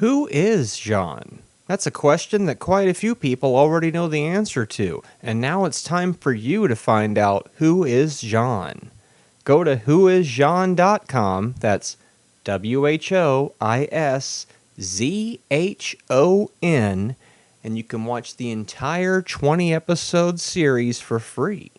Who is Jean? That's a question that quite a few people already know the answer to, and now it's time for you to find out who is Jean. Go to whoisjean.com, that's WHOISZHON, and you can watch the entire 20-episode series for free.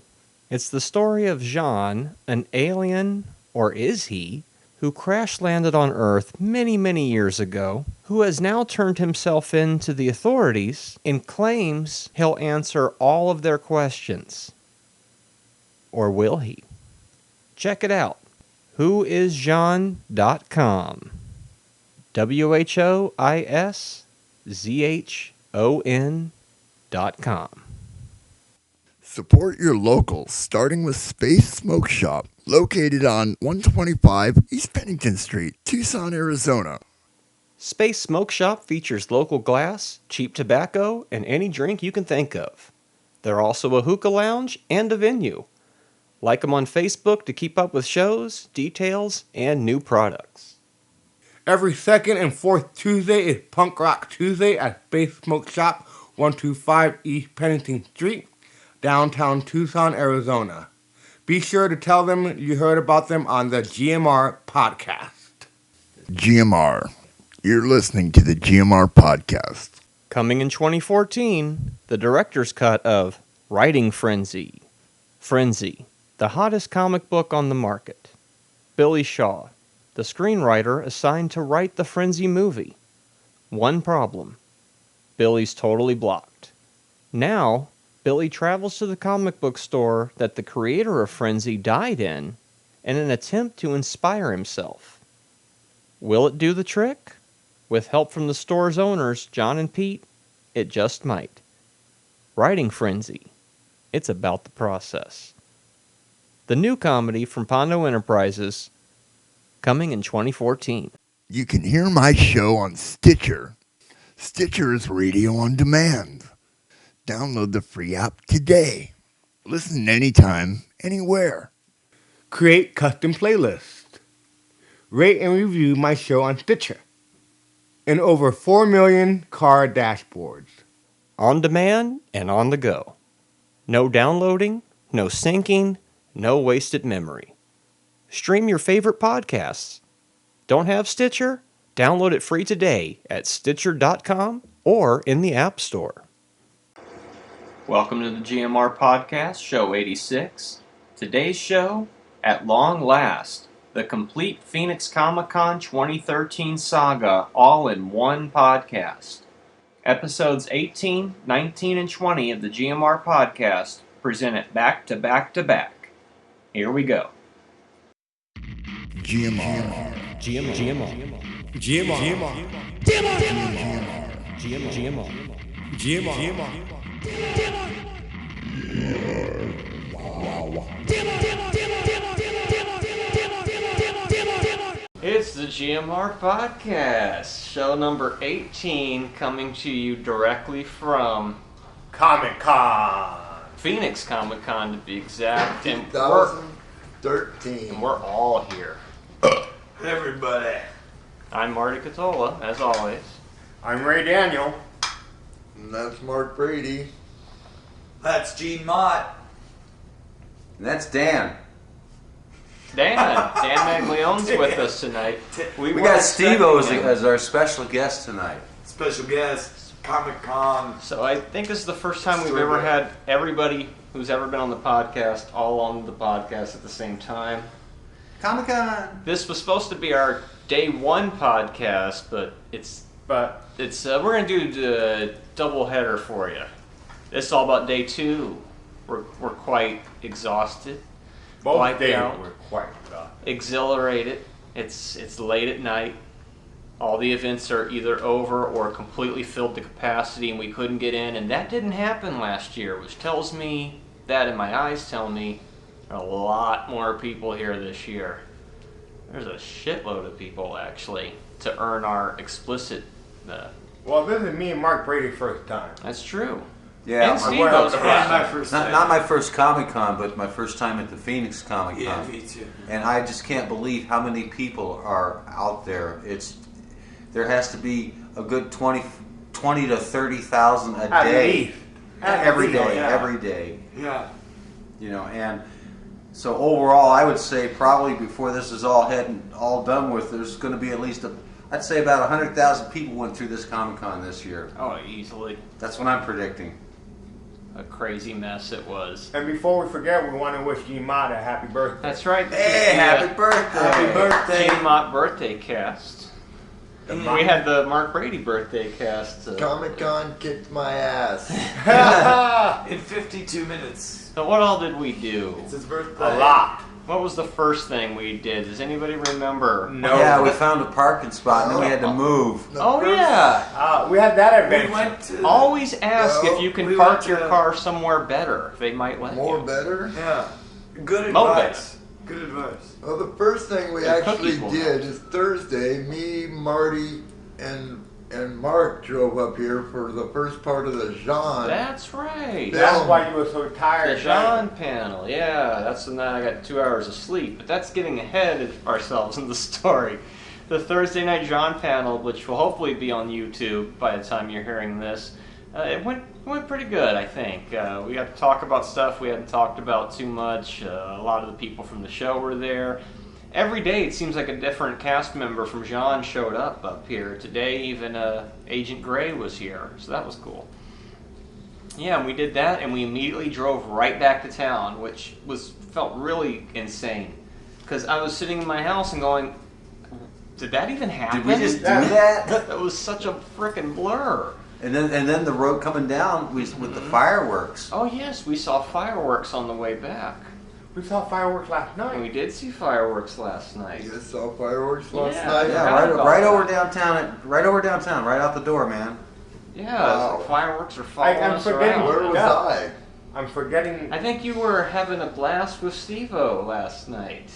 It's the story of Jean, an alien, or is he, who crash-landed on Earth many, many years ago, who has now turned himself in to the authorities and claims he'll answer all of their questions. Or will he? Check it out. Whoisjean.com. WHOISZHON.com. Support your local, starting with Space Smoke Shop, located on 125 East Pennington Street, Tucson, Arizona. Space Smoke Shop features local glass, cheap tobacco, and any drink you can think of. They're also a hookah lounge and a venue. Like them on Facebook to keep up with shows, details, and new products. Every second and fourth Tuesday is Punk Rock Tuesday at Space Smoke Shop, 125 East Pennington Street, downtown Tucson, Arizona. Be sure to tell them you heard about them on the GMR Podcast. GMR. You're listening to the GMR Podcast. Coming in 2014, the director's cut of Writing Frenzy. Frenzy, the hottest comic book on the market. Billy Shaw, the screenwriter assigned to write the Frenzy movie. One problem. Billy's totally blocked. Now, Billy travels to the comic book store that the creator of Frenzy died in an attempt to inspire himself. Will it do the trick? With help from the store's owners, John and Pete, it just might. Writing Frenzy. It's about the process. The new comedy from Pondo Enterprises, coming in 2014. You can hear my show on Stitcher. Stitcher is radio on demand. Download the free app today. Listen anytime, anywhere. Create custom playlists. Rate and review my show on Stitcher. And over 4 million car dashboards. On demand and on the go. No downloading, no syncing, no wasted memory. Stream your favorite podcasts. Don't have Stitcher? Download it free today at Stitcher.com or in the App Store. Welcome to the GMR Podcast, Show 86. Today's show, at long last, the complete Phoenix ComiCon 2013 saga all in one podcast. Episodes 18, 19, and 20 of the GMR Podcast presented back to back to back. Here we go. GMR. It's the GMR Podcast, show number 18, coming to you directly from Comic-Con. Phoenix ComiCon to be exact. And 2013. we're all here. Everybody. I'm Marty Catola, as always. I'm Ray Daniel. And that's Mark Brady. That's Gene Mott. And that's Dan. Dan Maglione's with us tonight. We got Steve-O as our special guest tonight. Special guest, Comic-Con. So I think this is the first time we've ever had everybody who's ever been on the podcast all on the podcast at the same time. Comic-Con. This was supposed to be our day one podcast, but we're gonna do the double header for you. This is all about day two. We're quite exhausted. Both days out, were quite rough. exhilarated. It's late at night. All the events are either over or completely filled to capacity, and we couldn't get in. And that didn't happen last year, which tells me that, and my eyes tell me, there are a lot more people here this year. There's a shitload of people actually to earn our explicit. Well, this is me and Mark Brady's first time. That's true. Yeah, And Steve-O's first time. not my first Comic-Con, but my first time at the Phoenix ComiCon. Yeah, me too. And I just can't believe how many people are out there. There has to be a good 20 to 30,000 a At day. least. Every least, day, yeah. every day. Yeah. And so overall, I would say probably before this is all done with, there's going to be at least I'd say about 100,000 people went through this Comic-Con this year. Oh, easily. That's what I'm predicting. A crazy mess it was. And before we forget, we want to wish GMR a happy birthday. That's right. Hey, happy birthday! Happy birthday. GMR birthday cast. We had the Mark Brady birthday cast. Comic-Con kicked my ass. In 52 minutes. So what all did we do? It's his birthday. A lot. What was the first thing we did? Does anybody remember? No. Yeah, we found a parking spot and then we had to move. Yeah. We had that We adventure. went to... Always ask No, if you can we park went your to- car somewhere better. They might let More you. better? Yeah. Good Mo advice. Good advice. Well, the first thing we The actually cookies will did is Thursday, me, Marty, and Mark drove up here for the first part of the Jean. That's right. That's why you were so The tired. Jean panel, yeah. That's the night I got 2 hours of sleep. But that's getting ahead of ourselves in the story. The Thursday night Jean panel, which will hopefully be on YouTube by the time you're hearing this, it went pretty good, I think. We got to talk about stuff we hadn't talked about too much. A lot of the people from the show were there. Every day it seems like a different cast member from Jean showed up here. Today even Agent Gray was here, so that was cool. Yeah, and we did that, and we immediately drove right back to town, which felt really insane. Because I was sitting in my house and going, did that even happen? Did we just do that? That was such a frickin' blur. And then the road coming down with the fireworks. Oh yes, we saw fireworks on the way back. We saw fireworks last night. We did see fireworks last night. You guys saw fireworks last Yeah. night? Yeah, forgot about right that. over downtown, right out the door, man. Yeah, Wow. it's like fireworks are following I'm us forgetting around. Where was Yeah. I? I'm forgetting. I think you were having a blast with Steve-O last night.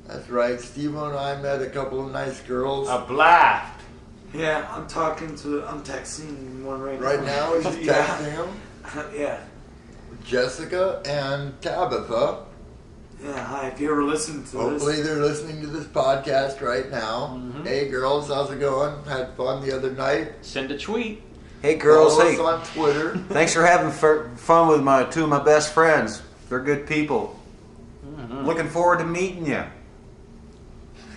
That's right. Steve and I met a couple of nice girls. A blast. Yeah, I'm texting one right now. Right now, he's texting Yeah. them. Yeah. Jessica and Tabitha. Yeah, hi. If you ever listen to Hopefully this. they're listening to this podcast right now. Mhm. Hey girls, how's it going? Had fun the other night. Send a tweet. Hey girls, Follow hey, us on Twitter. thanks for having fun with two of my best friends. They're good people. Mhm. Looking forward to meeting you.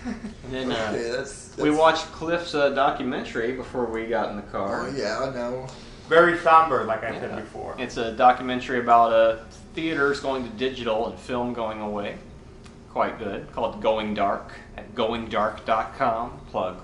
And then Okay, that's we watched Cliff's documentary before we got in the car. Oh yeah, no. Very somber, like I said Yeah. before. It's a documentary about theaters going to digital and film going away. Quite good. Called Going Dark at goingdark.com. Plug.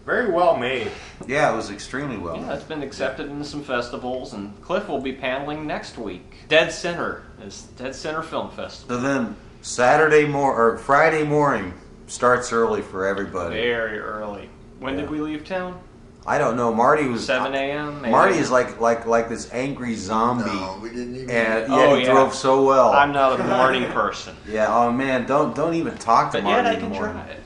Very well made. Yeah, it was extremely well. Yeah, it's been accepted into some festivals, and Cliff will be paneling next week. Dead Center Film Festival. So then Friday morning starts early for everybody. Very early. When did Yeah. we leave town? I don't know. Marty was 7 a.m. maybe? Marty is like this angry zombie, No, we didn't even. and Oh, he yeah. drove so well. I'm not a morning person, Yeah. Oh man, don't even talk to but Marty yet I in the can morning. drive.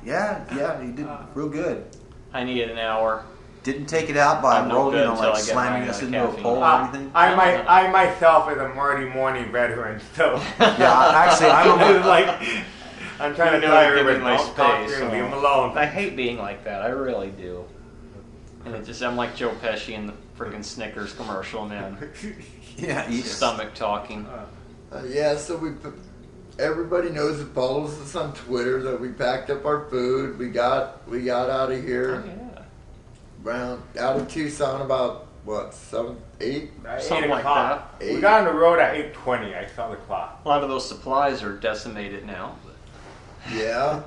Yeah. He did real good. I needed an hour. Didn't take it out by I'm no good until I get slamming my us into a caffeine. pole or anything. I myself is a Marty morning veteran, so Yeah, actually, it's like I'm trying to You tell know, give me everybody, my don't talk space, to him, so- leave him alone. I hate being like that. I really do. And I'm like Joe Pesci in the freaking Snickers commercial, man. Yeah, he is. Stomach talking. Yeah, so everybody knows that follows us on Twitter that we packed up our food. We got out of here Oh, yeah. around out of Tucson about what 7, 8. Something 8 like o'clock. that. We got on the road at 8:20. I saw the clock. A lot of those supplies are decimated now. Yeah,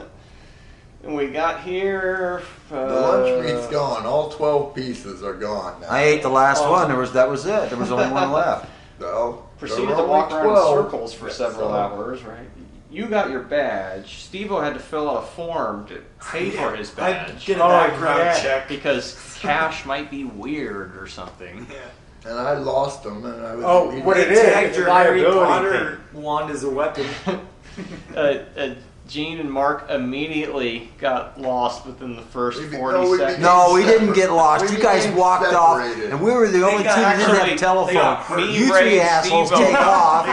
And we got here. the lunch meat's gone. All 12 pieces are gone now. I ate the last Oh. one. That was it. There was only one left. Well, Proceeded there to were walk only around in 12. circles for several So- hours, right? You got your badge. Steve-O had to fill out a form to pay for his I badge. get a Oh, background yeah. check. Because cash might be weird or something. Yeah. And I lost them, and I was. Oh, what it They is, tagged it's your a Harry liability Potter wand as a weapon. uh, Gene and Mark immediately got lost within the first 40 no, seconds. No, we didn't get lost. We You guys became walked off, separated. and we were the only two that didn't have a telephone. Me, You Ray, three and assholes Steve-O. take off.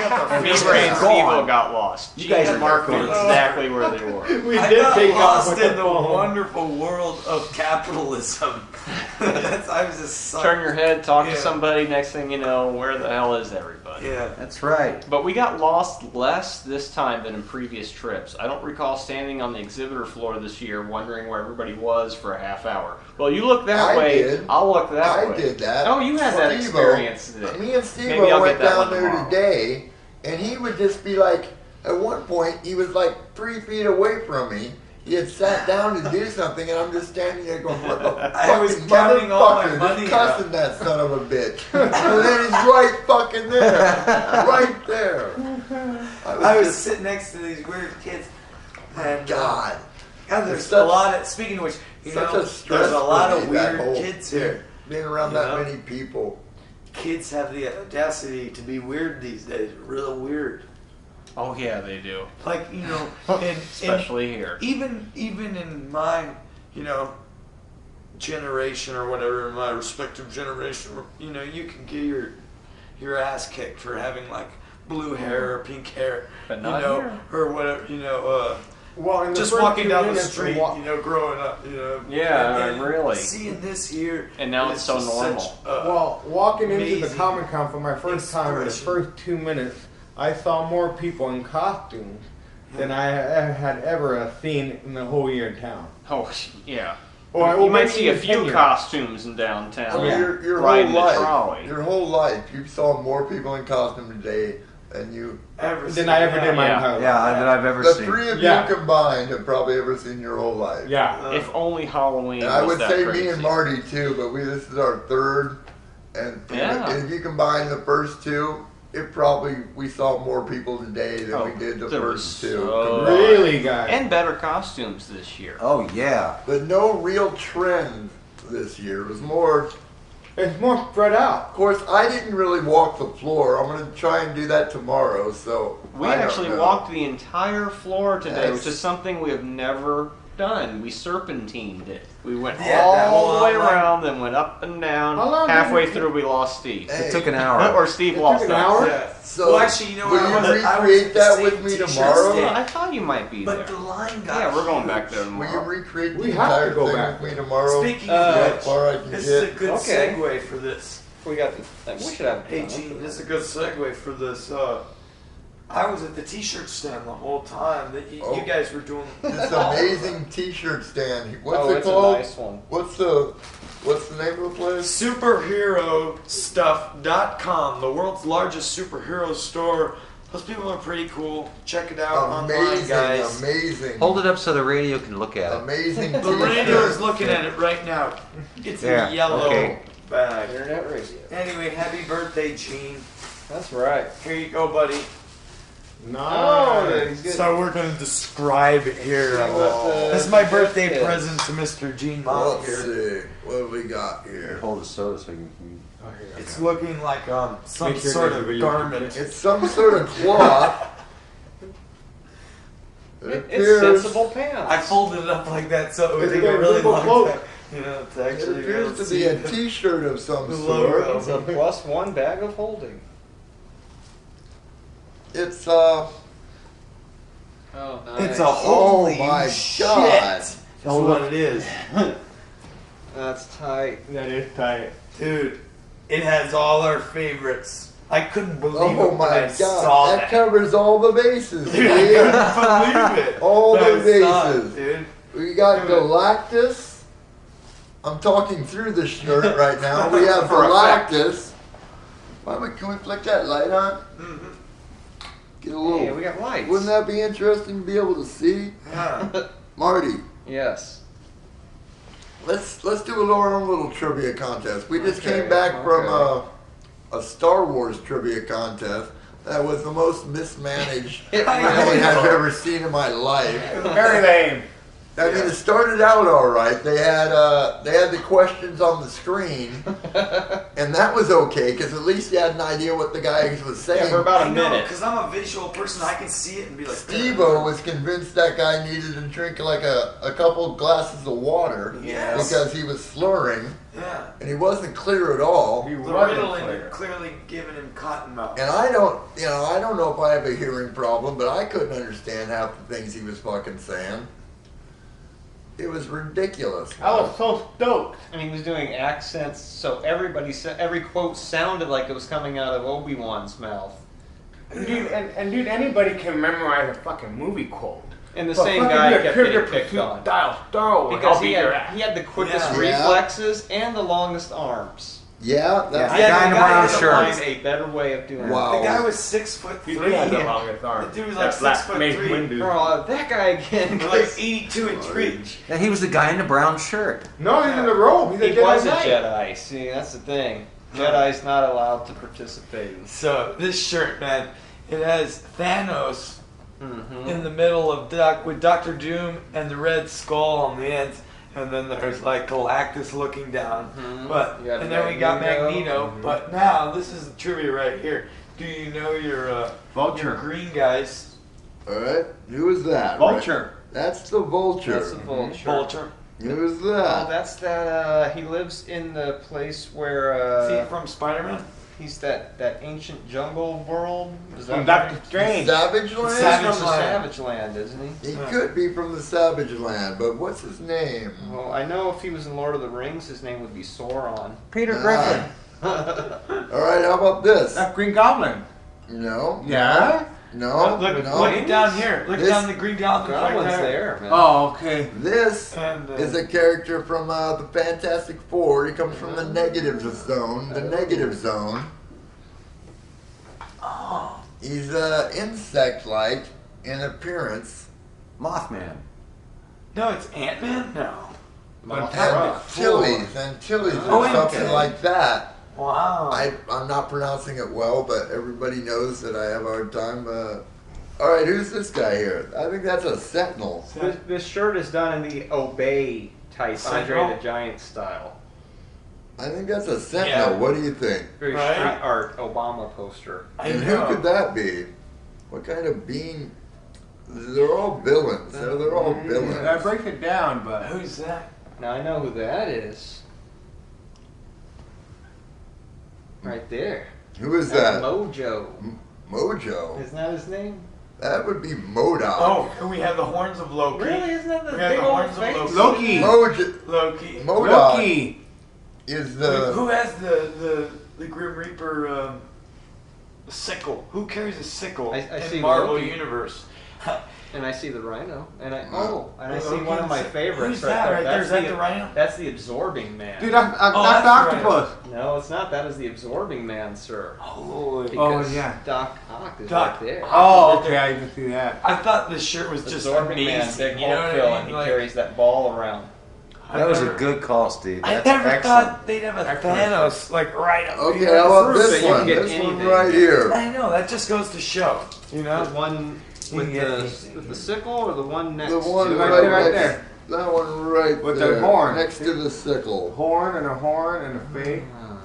Me, and Ray, and gone. Steve-O got lost. You Gene guys and are Mark knew raccoons. exactly where they were. We I did got take off lost with in the the phone. wonderful world of capitalism. I was just Turn your head, talk to Yeah. somebody, next thing you know, where the hell is everybody? Yeah. That's right. But we got lost less this time than in previous trips. I don't recall standing on the exhibitor floor this year wondering where everybody was for a half hour. Well, you look that I way, did. I'll look that way. I did that. Oh, you had that Steve-O. experience today. Me and Steve Maybe I'll went get that down one there tomorrow. today, and he would just be like, at one point, he was like 3 feet away from me. He had sat down to do something, and I'm just standing there going, what the I was fucking counting all my motherfucker, money just cussing that son of a bitch. And then he's right fucking there. Right there. I was sitting next to these weird kids, and God. God, there's It's a such- lot of. Speaking of which, you Such know, a stress there's a lot for of me, that weird whole- kids here. Being around You that know? many people. Kids have the audacity to be weird these days. Real weird. Oh, yeah, they do. Like, you know, Especially here. even in my, you know, generation or whatever, my respective generation, you know, you can get your ass kicked for having like blue hair or pink hair, But not you know, here. or whatever, you know, Well, in the just first walking few down the minutes street, of you know, growing up, you know. Yeah, and really. Seeing this here, And now it's so just normal. such, Well, walking into the amazing Comic Con for my first time, in the expression. first 2 minutes, I saw more people in costumes than I had ever seen in the whole year in town. Oh, yeah. Or You might maybe see a even few 10 years. costumes in downtown. I mean, Yeah. your Riding whole the life, trolley. your whole life, you saw more people in costume today than you. Than I ever did in my Yeah. entire life. Yeah, that I've ever The seen. three of Yeah. you combined have probably ever seen your whole life. Yeah. If only Halloween And I was would that say crazy. me and Marty too, but this is our third. And Yeah. if you combine the first two, we saw more people today than Oh, we did the there were first two. so- combined. Really, guys. And better costumes this year. Oh yeah. But no real trend this year. It was more. It's more spread out. Of course, I didn't really walk the floor. I'm going to try and do that tomorrow. So We I don't actually know. walked the entire floor today, Yes. which is something we have never done. We serpentined it. We went Yeah, that all whole the way outline. around, then went up and down. How long did Halfway it take? through, we lost Steve. Hey. It took an hour. Or Steve It lost took an us. hour? Yeah. So Well, actually, you know will what? you I was at recreate the that same with me t-shirt tomorrow? stand. I thought you might be But there. the line got Yeah, we're going back huge. there Will you tomorrow. recreate the We have to entire go thing back. with me tomorrow? Speaking Uh, of How which, far I can this is a get? good Okay. segue for this. We got. We should have. Hey Gene, this is a good segue for this. I was at the T-shirt stand the whole time that you Oh. guys were doing. This amazing T-shirt stand. What's Oh, it it's a called? nice one. What's the name of the place? Superherostuff.com, the world's largest superhero store. Those people are pretty cool. Check it out online, Amazing, guys. amazing, Hold it up so the radio can look at it. amazing The T-shirt. radio is looking at it right now. It's Yeah, a yellow okay. bag. Internet radio. Anyway, happy birthday, Gene. That's right. Here you go, buddy. Nice. he's good. So we're going to describe it here. Oh. This is my birthday Yes. present to Mr. Gene Mott Let's here. see. What have we got here? Hold the soda so you can. Oh, here, It's looking like some Make sure sort there's of a video. garment. It's some sort of cloth. It It's appears, sensible pants. I folded it up like that so it would It's take a a really simple long cloak. time. You know, to it actually appears to be a T-shirt of some the sort. logo. It's a +1 bag of holding. It's Oh, nice. It's a holy my shit. God. That's what it is. That's tight. That is tight. Dude, it has all our favorites. I couldn't believe Oh it when my I God! saw That that. covers all the bases. Dude, I dude. couldn't believe it. All when the I saw it, bases. dude. We got Galactus. I'm talking through the shirt right now. We have For effect. Galactus. Can we flick that light on? Get a little. Hey, we got lights. Wouldn't that be interesting to be able to see? Yeah. Marty, Yes. let's do our own little trivia contest. We just Okay, came back from okay. a Star Wars trivia contest that was the most mismanaged It thing really I've ever seen in my life. Very lame. I mean, it started out all right. They had the questions on the screen, and that was okay because at least you had an idea what the guy was saying. Yeah, for about a minute. Because I'm a visual person, I can see it and be like. Steve-O was convinced that guy needed to drink like a couple glasses of water because he was slurring. Yeah. And he wasn't clear at all. He The wasn't Ritalin clear. had clearly given him cotton mouth. And I don't know if I have a hearing problem, but I couldn't understand half the things he was fucking saying. It was ridiculous. I was so stoked. And he was doing accents, so every quote sounded like it was coming out of Obi-Wan's mouth. Dude, dude, anybody can memorize a fucking movie quote. And the But same fucking guy be a kept Trivial getting picked Pursuit on. Style Star Wars. Because I'll he beat your had, ass. he had the quickest Yeah. reflexes and the longest arms. Yeah, that's The guy in the brown to shirt. find a better way of doing Wow. The guy was 6'3". He had the longest arm. The dude was That like black 6'3". Mace it. Windu. Bro, that guy again. Like 82 inch reach. Yeah, he was the guy in the brown shirt. No, he's in the robe. He's a He Jedi was a Knight. Jedi. See, that's the thing. Jedi's not allowed to participate. So this shirt, man, it has Thanos Mm-hmm. in the middle of with Doctor Doom and the Red Skull on the ends, and then there's like Galactus looking down. Mhm. But You got and then we got Magneto. Magneto. But now this is the trivia right here. Do you know your Vulture. green guys? all right. Who was that? Vulture. That's the Vulture. That's the Vulture. Vulture. Who was Oh, that? that's that. He lives in the place where See from Spider-Man? he's that ancient jungle world. Is From that Doctor Strange. Savage He's Land? Savage from the Land. Savage Land, isn't he? He could be from the Savage Land, but what's his name? Well, I know if he was in Lord of the Rings, his name would be Sauron. Peter Ah. Griffin. All right, how about this? That's Green Goblin. No. Yeah? No. Look no. it down here. Look This- down the Green Goblin right Goblin's there. there, man. Oh, okay. This And, is a character from the Fantastic Four. He comes from the negative zone. The negative zone. He's insect-like in appearance. Mothman. No, it's Ant-Man? No. Antilles Oh, or something okay. like that. Wow. I'm not pronouncing it well, but everybody knows that I have a hard time. All right, who's this guy here? I think that's a Sentinel. This shirt is done in the Obey type Sentinel? Andre the Giant style. I think that's a Sentinel. Yeah. What do you think? Very Right. street art Obama poster. I And know. who could that be? What kind of being? They're all villains. They're all That villains. breaks it down, but Who's that? Now I know who that is. Right there. Who is That's that? Mojo. Mojo. Isn't that his name? That would be Modok. Oh, and we have the horns of Loki. Really? Isn't that the We have big the old horns of face? Loki. Loki. Loki. Loki. Modok Loki. is the. Who has the Grim Reaper sickle? Who carries a sickle I in see Marvel Loki. Universe? And I see the Rhino. And I see Loki one of my and- favorites Who's that right there? That's Is that the Rhino? That's the Absorbing Man. Dude, that's Oh, the that's right. octopus. No, it's not. That is the Absorbing Man, sir. Holy. Because yeah. Doc Ock is Doc right there. Oh, okay, I can see that. I thought this shirt was just Absorbing Man, amazing. big You know Hulk what Phil, I and mean? he Like, carries that ball around. That was a good call, Steve. I That's never excellent. thought they'd have a Thanos like right up Okay, here. how about Proof that this you can one? get This one anything. right here. I know, that just goes to show. You know? The one You with can get the anything. sickle or the one next The one to right right, there, right next. there. That one right With the there. horn. Next to the sickle. Horn and a face. Ah.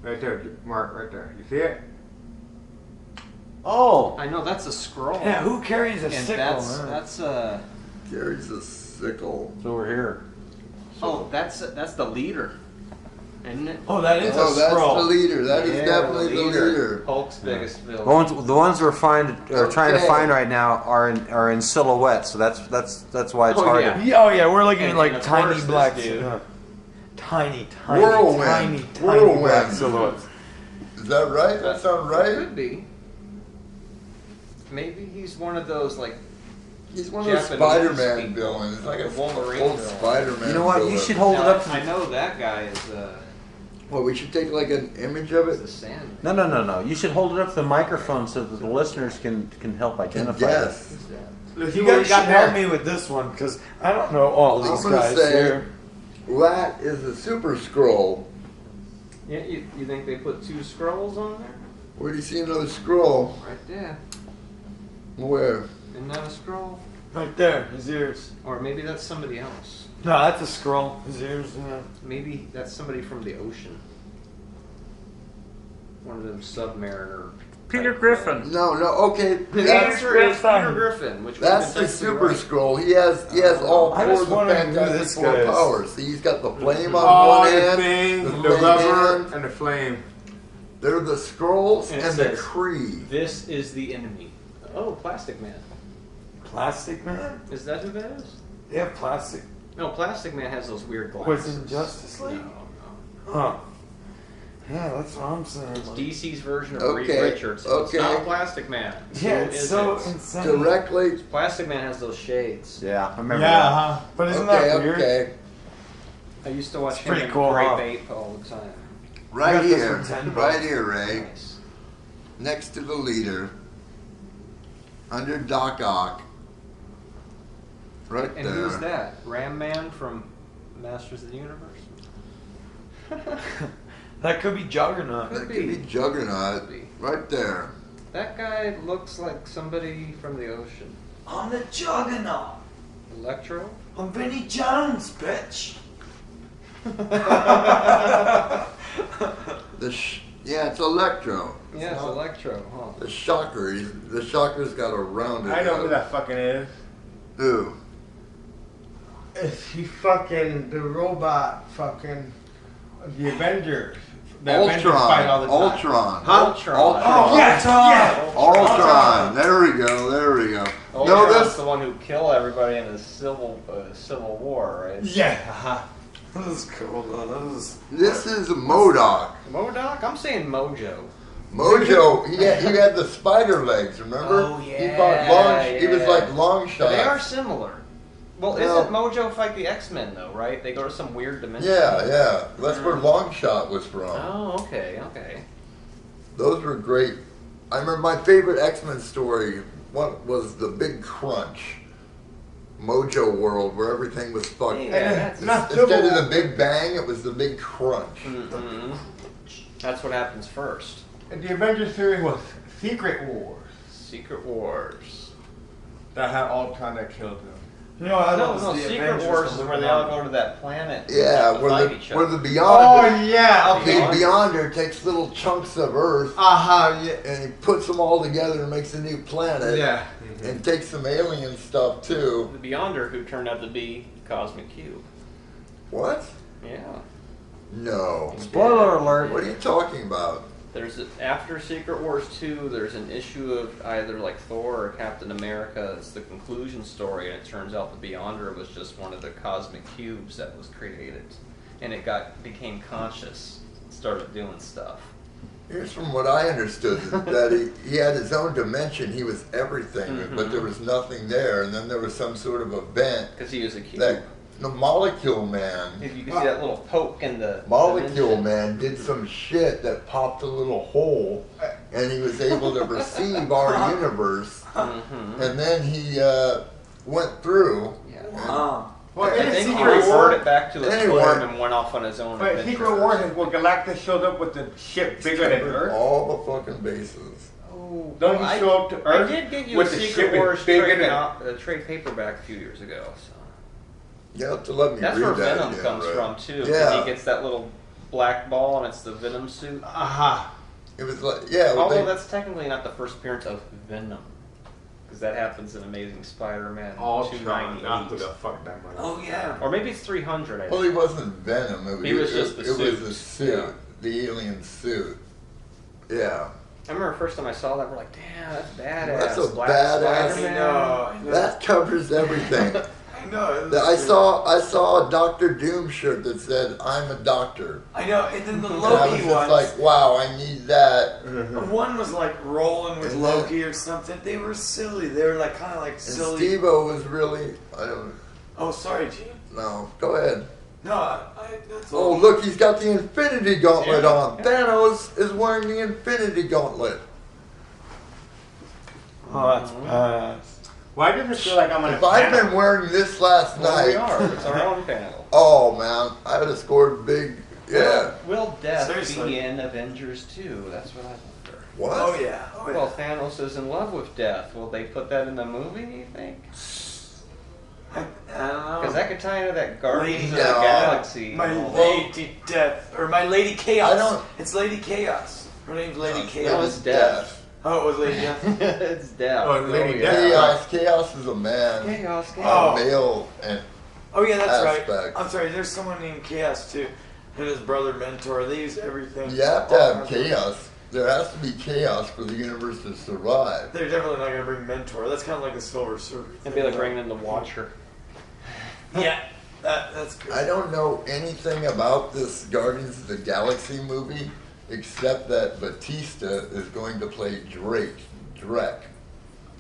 Right there, Mark, right there. You see it? Oh, I know that's a scroll. Yeah, who carries a and sickle? that's Carries a sickle. it's over here. that's the leader, isn't it? Oh, that is Oh, a that's scroll. the leader. That is Yeah, definitely the leader. Hulk's biggest villain. The ones we're trying to Okay. find right now are in silhouette, so that's why it's Oh, hard. yeah. To, Yeah, oh yeah, we're looking at And like of tiny course this black, dude. tiny Whirlwind. black Whirlwind. silhouettes. Is that right? That sound right? Could be. Maybe he's one of those like He's one of those Japanese Spider-Man people. villains. It's like a Wolverine old villain. Spider-Man. you know what? You villain. should hold it Now, up. I know that guy is Well, we should take like an image of the it. Sandman. No. You should hold it up to the microphone so that the listeners can help And identify guess. Let's see You what we guys got should help there. me with this one because I don't know all I'm these gonna guys say- here. That is a super scroll. Yeah, you think they put two scrolls on there? Where do you see another scroll? Right there. Where? Isn't that a scroll? Right there, his ears. Or maybe that's somebody else. No, that's a scroll. His ears, Maybe that's somebody from the ocean. One of them submariner. Peter type Griffin. guys. No, okay. The That's, answer is Peter Griffin, which that's would the have been Super right. Scroll. He has all I four was of the wondering who Fantastic this Four guy is. powers. See, he's got the flame on Oh, one the hand, thing, the flame rubber, hand. and the flame. They're the Skrulls And it and the says, Kree. This is the enemy. Oh, Plastic Man. Plastic Man? Is that who that is? They have plastic. No, Plastic Man has those weird Was glasses. in Justice League? No. Huh. Yeah, that's what I'm saying. It's DC's version of Reed Okay, Richards. It's okay. not Plastic Man. Yeah, Who it's is so it? insane. Directly. Plastic Man has those shades. Yeah, I remember Yeah, that. huh? But isn't Okay, that weird? okay. I used to watch It's him pretty in cool, Grape huh? Ape all the time. Right got this here. for $10. Right here, Ray. Nice. Next to the leader. Under Doc Ock. Right And there. who's that? Ram Man from Masters of the Universe? That could be Juggernaut. That could be Juggernaut. Could be. Right there. That guy looks like somebody from the ocean. I'm the Juggernaut. Electro? I'm Vinnie Jones, bitch. Yeah, it's Electro. Yeah, it's not Electro, huh? The Shocker. The Shocker's got a rounded I know who head. that fucking is. Who? It's he fucking the robot fucking the Avengers. The Avengers Ultron. fight all the time. Ultron. Ultron. Ultron. Yes, Ultron. There we go. There we go. Ultron's No, this. the one who killed everybody in the Civil War, right? Yeah. This is cool, though. This is MODOK. MODOK? I'm saying Mojo. Mojo. He had the spider legs. Remember? Oh, He yeah, fought long. He was yeah. like long shot. They are similar. Well, Well- isn't Mojo fight the X-Men, though, right? They go to some weird dimension. Yeah. That's where Long Shot was from. Oh, okay. Those were great. I remember my favorite X-Men story. What was the Big Crunch? Mojo world where everything was fucked. Yeah, that's Not Instead Civil- of the Big Bang, it was the Big Crunch. Mm-hmm. That's what happens first. And the Avengers series was Secret Wars. Secret Wars. That had Ultron that killed them. You know, I No, love the Secret Avengers Wars is from where they all go to that planet. Yeah, and where fight the each where other. the Beyonder, yeah. the Okay. Beyonder takes little chunks of Earth Yeah. and he puts them all together and makes a new planet. Yeah. And takes some alien stuff too. The Beyonder, who turned out to be Cosmic Cube. What? Yeah. No. Spoiler alert. What are you talking about? After Secret Wars 2, there's an issue of either like Thor or Captain America. It's the conclusion story, and it turns out the Beyonder was just one of the cosmic cubes that was created, and it became conscious, and started doing stuff. Here's from what I understood that he had his own dimension. He was everything, but there was nothing there. And then there was some sort of event Because he was a cube. that the Molecule Man. If you can see that little poke in the Molecule dimension. Man did some shit that popped a little hole, and he was able to receive our universe. Mm-hmm. And then he went through. Yeah. Wow. Well, I in think he Secret reverted War, back to its Anyway. form and went off on his own but adventure. Secret Wars is where Galactus showed up with the ship bigger than Earth. All the fucking bases. Oh, Don't well, you show up to I Earth did get you with a the Secret ship is Wars bigger trade, than- trade paperback a few years ago. So. You have to let me That's read where that Venom again, comes Ray. from too. 'Cause Yeah. he gets that little black ball and it's the Venom suit. It was like, yeah. well, Although they- that's technically not the first appearance of Venom, because that happens in Amazing Spider-Man Ultron. 298, Fuck that money. Oh, yeah. or maybe it's 300. I Well, think. he wasn't Venom. He was just the it suit. was the suit, Yeah. the alien suit. Yeah, I remember the first time I saw that, we're like, damn, that's badass. That's a Black badass- Spider-Man. I know. that covers everything. I know. I saw a Doctor Doom shirt that said "I'm a doctor," I know. And then the and I was Loki just ones. like, "Wow, I need that." One was like rolling with And Loki or something. They were silly. They were like kind of like And silly. Steve-O was really, I don't Oh, sorry, Gene. know. Go ahead. No, that's Oh, all. look, he's got the Infinity Gauntlet Yeah. on. Thanos is wearing the Infinity Gauntlet. Oh, that's badass. Why does it feel like I'm on a If I'd panel? been wearing this last Well, night, we are. It's our own panel. oh man, I would have scored big. Yeah. Will Death Seriously. be in Avengers 2? That's what I wonder. What? Oh yeah. Oh, yeah. Well, Thanos is in love with Death. Will they put that in the movie, do you think? I don't know. Because that could tie into that Guardians of the Lady Galaxy. My and all that. Lady Death. Or my Lady Chaos. I don't- It's Lady Chaos. Her name's Lady No, Chaos. it's Death. Oh, it was Lady Death? It's Death. Oh, Lady yeah. Death. Chaos is a man. Chaos. Oh. Male and Oh, yeah, that's Aspect. right. I'm sorry, there's someone named Chaos, too. And his brother Mentor. They use everything. you have to have chaos. There has to be chaos for the universe to survive. They're definitely not going to bring Mentor. That's kind of like a Silver Surfer. It'd be like bringing in the Watcher. Yeah, that's good. I don't know anything about this Guardians of the Galaxy movie except that Batista is going to play Drek.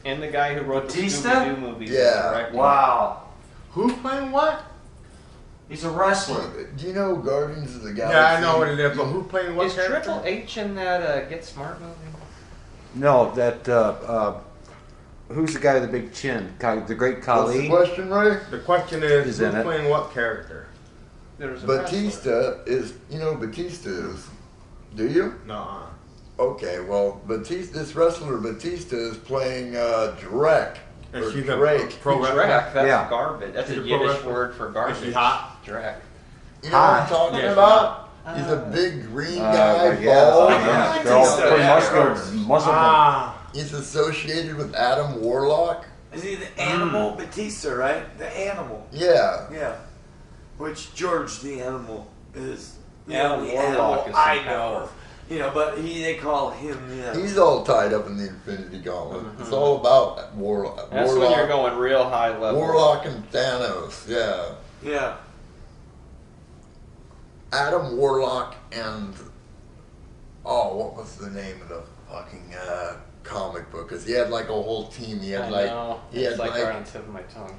And the guy who wrote Batista? the Scooby-Doo movies. Yeah. is directing. Wow. Who's playing what? He's a wrestler. Do you know Guardians of the Galaxy? Yeah, I know what it is, but who's playing what Is character? Triple H in that Get Smart movie? No, that, who's the guy with the big chin? The great What's Khali? the question, Ray? The question is, He's who's in it. playing what character? There's a Batista is, you know who Batista is? Do you? No. Okay, well, this wrestler Batista is playing Drek. And Or she's a Drake. pro wrestler. Drek, that's Yeah. garbage. That's She's a a pro Yiddish wrestler. word for garbage. Is she hot? Drek. You know what I'm talking Yeah, about? He's a big green guy, I guess. bald. Yeah, I they're all think so, pretty yeah. muscular. Ah. He's associated with Adam Warlock. Is he the animal Batista, right? The animal. Yeah. Yeah. Which George the animal is. You Adam know, the Warlock animal is I some know. power. You know, but they call him, He's all tied up in the Infinity Gauntlet. It's all about Warlock. That's when you're going real high level. Warlock and Thanos, yeah. Yeah. Adam Warlock and what was the name of the fucking comic book? Because he had like a whole team. He had I like know. he It's had like like right on the tip of my tongue.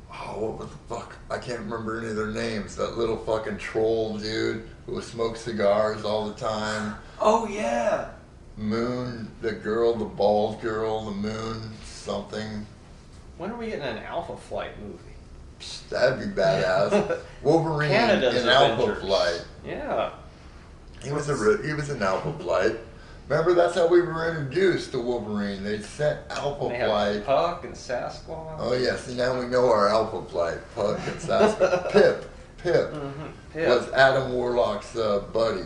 what was the fuck? I can't remember any of their names. That little fucking troll dude who would smoke cigars all the time. Oh, yeah. Moon, the girl, the bald girl, the moon, something. When are we getting an Alpha Flight movie? Psst, that'd be badass. Wolverine Canada's in Alpha Avengers. Flight. Yeah. He was in Alpha Flight. Remember, that's how we were introduced to Wolverine. They sent Alpha They Flight. have Puck and Sasquatch. Oh yeah, see now we know our Alpha Flight. Puck and Sasquatch. Pip Pip. was Adam Warlock's buddy.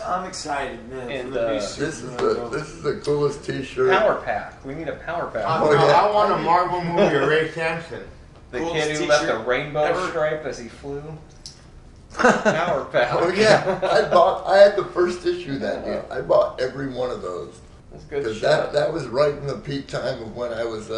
I'm excited, man. And, for the new this Superman. This is the coolest T-shirt. Power Pack. We need a Power Pack. Oh, yeah. I want a Marvel movie of Ray Sampson. The Coolest kid who left a t-shirt rainbow ever. stripe as he flew. Power Pack. Oh yeah, I had the first issue of that game. I bought every one of those. That's good Because shit. that was right in the peak time of when I was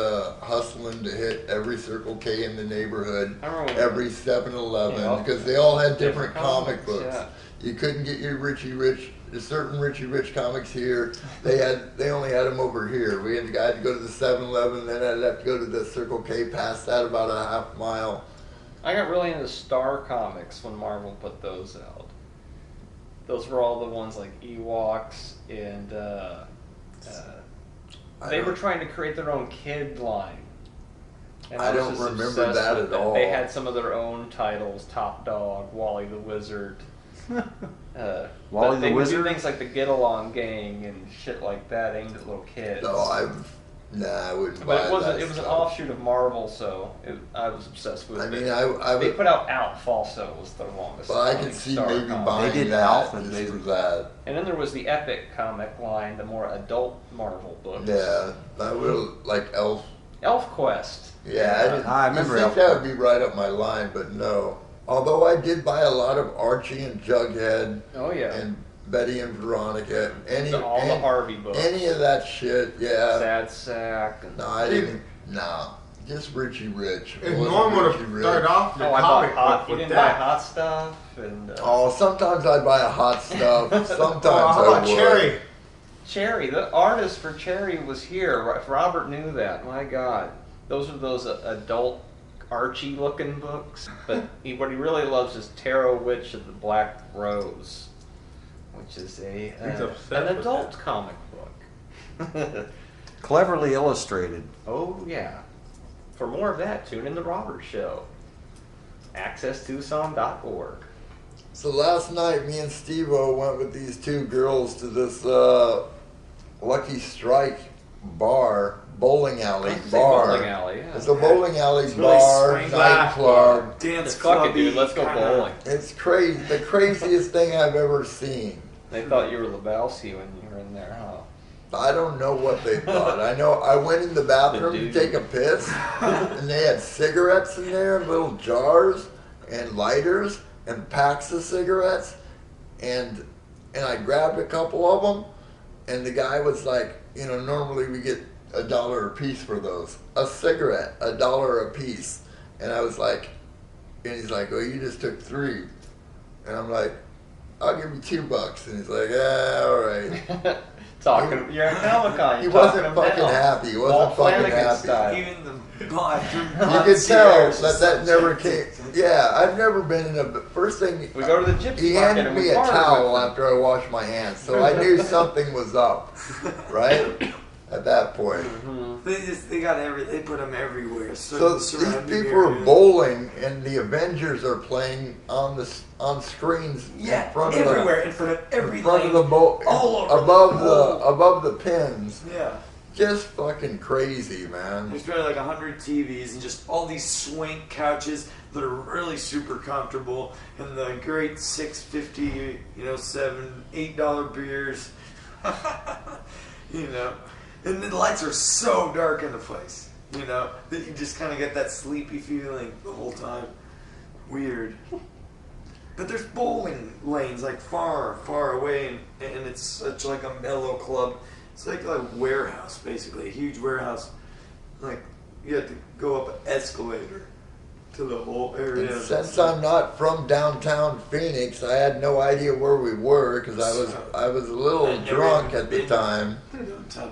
hustling to hit every Circle K in the neighborhood, I remember when- every 7-Eleven, Yeah. because they all had different Different comic comics, books. yeah. You couldn't get your Richie Rich, certain Richie Rich comics here. They only had them over here. I had to go to the 7-Eleven, then I'd have to go to the Circle K, past that about a half mile. I got really into Star Comics when Marvel put those out. Those were all the ones like Ewoks and they were trying to create their own kid line. And I was don't just remember obsessed that with at it. all. They had some of their own titles: Top Dog, Wally the Wizard. Wally But the they would do Wizard? things like the Get Along Gang and shit like that, aimed at little kids. No, I wouldn't buy But it was that it was an stuff. offshoot of Marvel, so I was obsessed with I it. mean, I They would, put out Alf also was the longest. but I running could see Star maybe comic. buying They did that Alf and just they- for that. And then there was the Epic comic line, the more adult Marvel books. Yeah, I would like Elf. Elf Quest. Yeah, I remember I think Elf. that would be right up my line, but no. Although I did buy a lot of Archie and Jughead Oh yeah. and Betty and Veronica, All the Harvey books. any of that shit. Yeah, Sad Sack. And no, I didn't. No, just Richie Rich. It It's wasn't normal Richie to Rich. start off the Oh, I bought comic hot. book You with didn't buy that. hot stuff and Oh, sometimes I'd buy a hot stuff. Sometimes How I about would. Cherry? Cherry. The artist for Cherry was here. If Robert knew that, my God, those are those adult Archie-looking books. But what he really loves is Tarot Witch of the Black Rose, which is He's an obsessed with adult that. comic book. Cleverly illustrated. Oh, yeah. For more of that, tune in The Robert Show. AccessTucson.org. So last night, me and Steve-O went with these two girls to this Lucky Strike bar bowling alley Say bar. bowling alley, yeah. It's a bowling alley really bar, swing nightclub. Dance Fuck it, clubby dude. Let's go kinda- bowling. It's crazy. The craziest thing I've ever seen. They thought you were Lebowski when you were in there, huh? I don't know what they thought. I know I went in the bathroom The to dude. take a piss, and they had cigarettes in there, little jars, and lighters, and packs of cigarettes, and I grabbed a couple of them, and the guy was like, you know, normally we get $1 a piece for those. A cigarette, $1 a piece, and I was like, and he's like, well, you just took 3, and I'm like, I'll give you $2, and he's like, yeah, all right. You're at ComiCon. He wasn't fucking happy. He wasn't fucking happy. Style. Even the bathroom. You could tell that never came. Yeah, I've never been in a. First thing, We go to the gypsy he market handed and me we a barter towel with them. after I washed my hands, so I knew something was up, right? At that point. They got they put them everywhere. So these people are bowling, and the Avengers are playing on screens Yeah, in front everywhere, of in front of every in front of the lane, bowl, all over above the pins. Yeah. Just fucking crazy, man. There's probably like 100 TVs and just all these swing couches that are really super comfortable, and the great $6.50, $7-8 beers, and the lights are so dark in the place, that you just kind of get that sleepy feeling the whole time. Weird. But there's bowling lanes like far, far away, and it's such like a mellow club. It's like a warehouse, basically, a huge warehouse. Like, you have to go up an escalator to the whole area. And since I'm not from downtown Phoenix, I had no idea where we were because I was a little I'd never drunk even at the been time.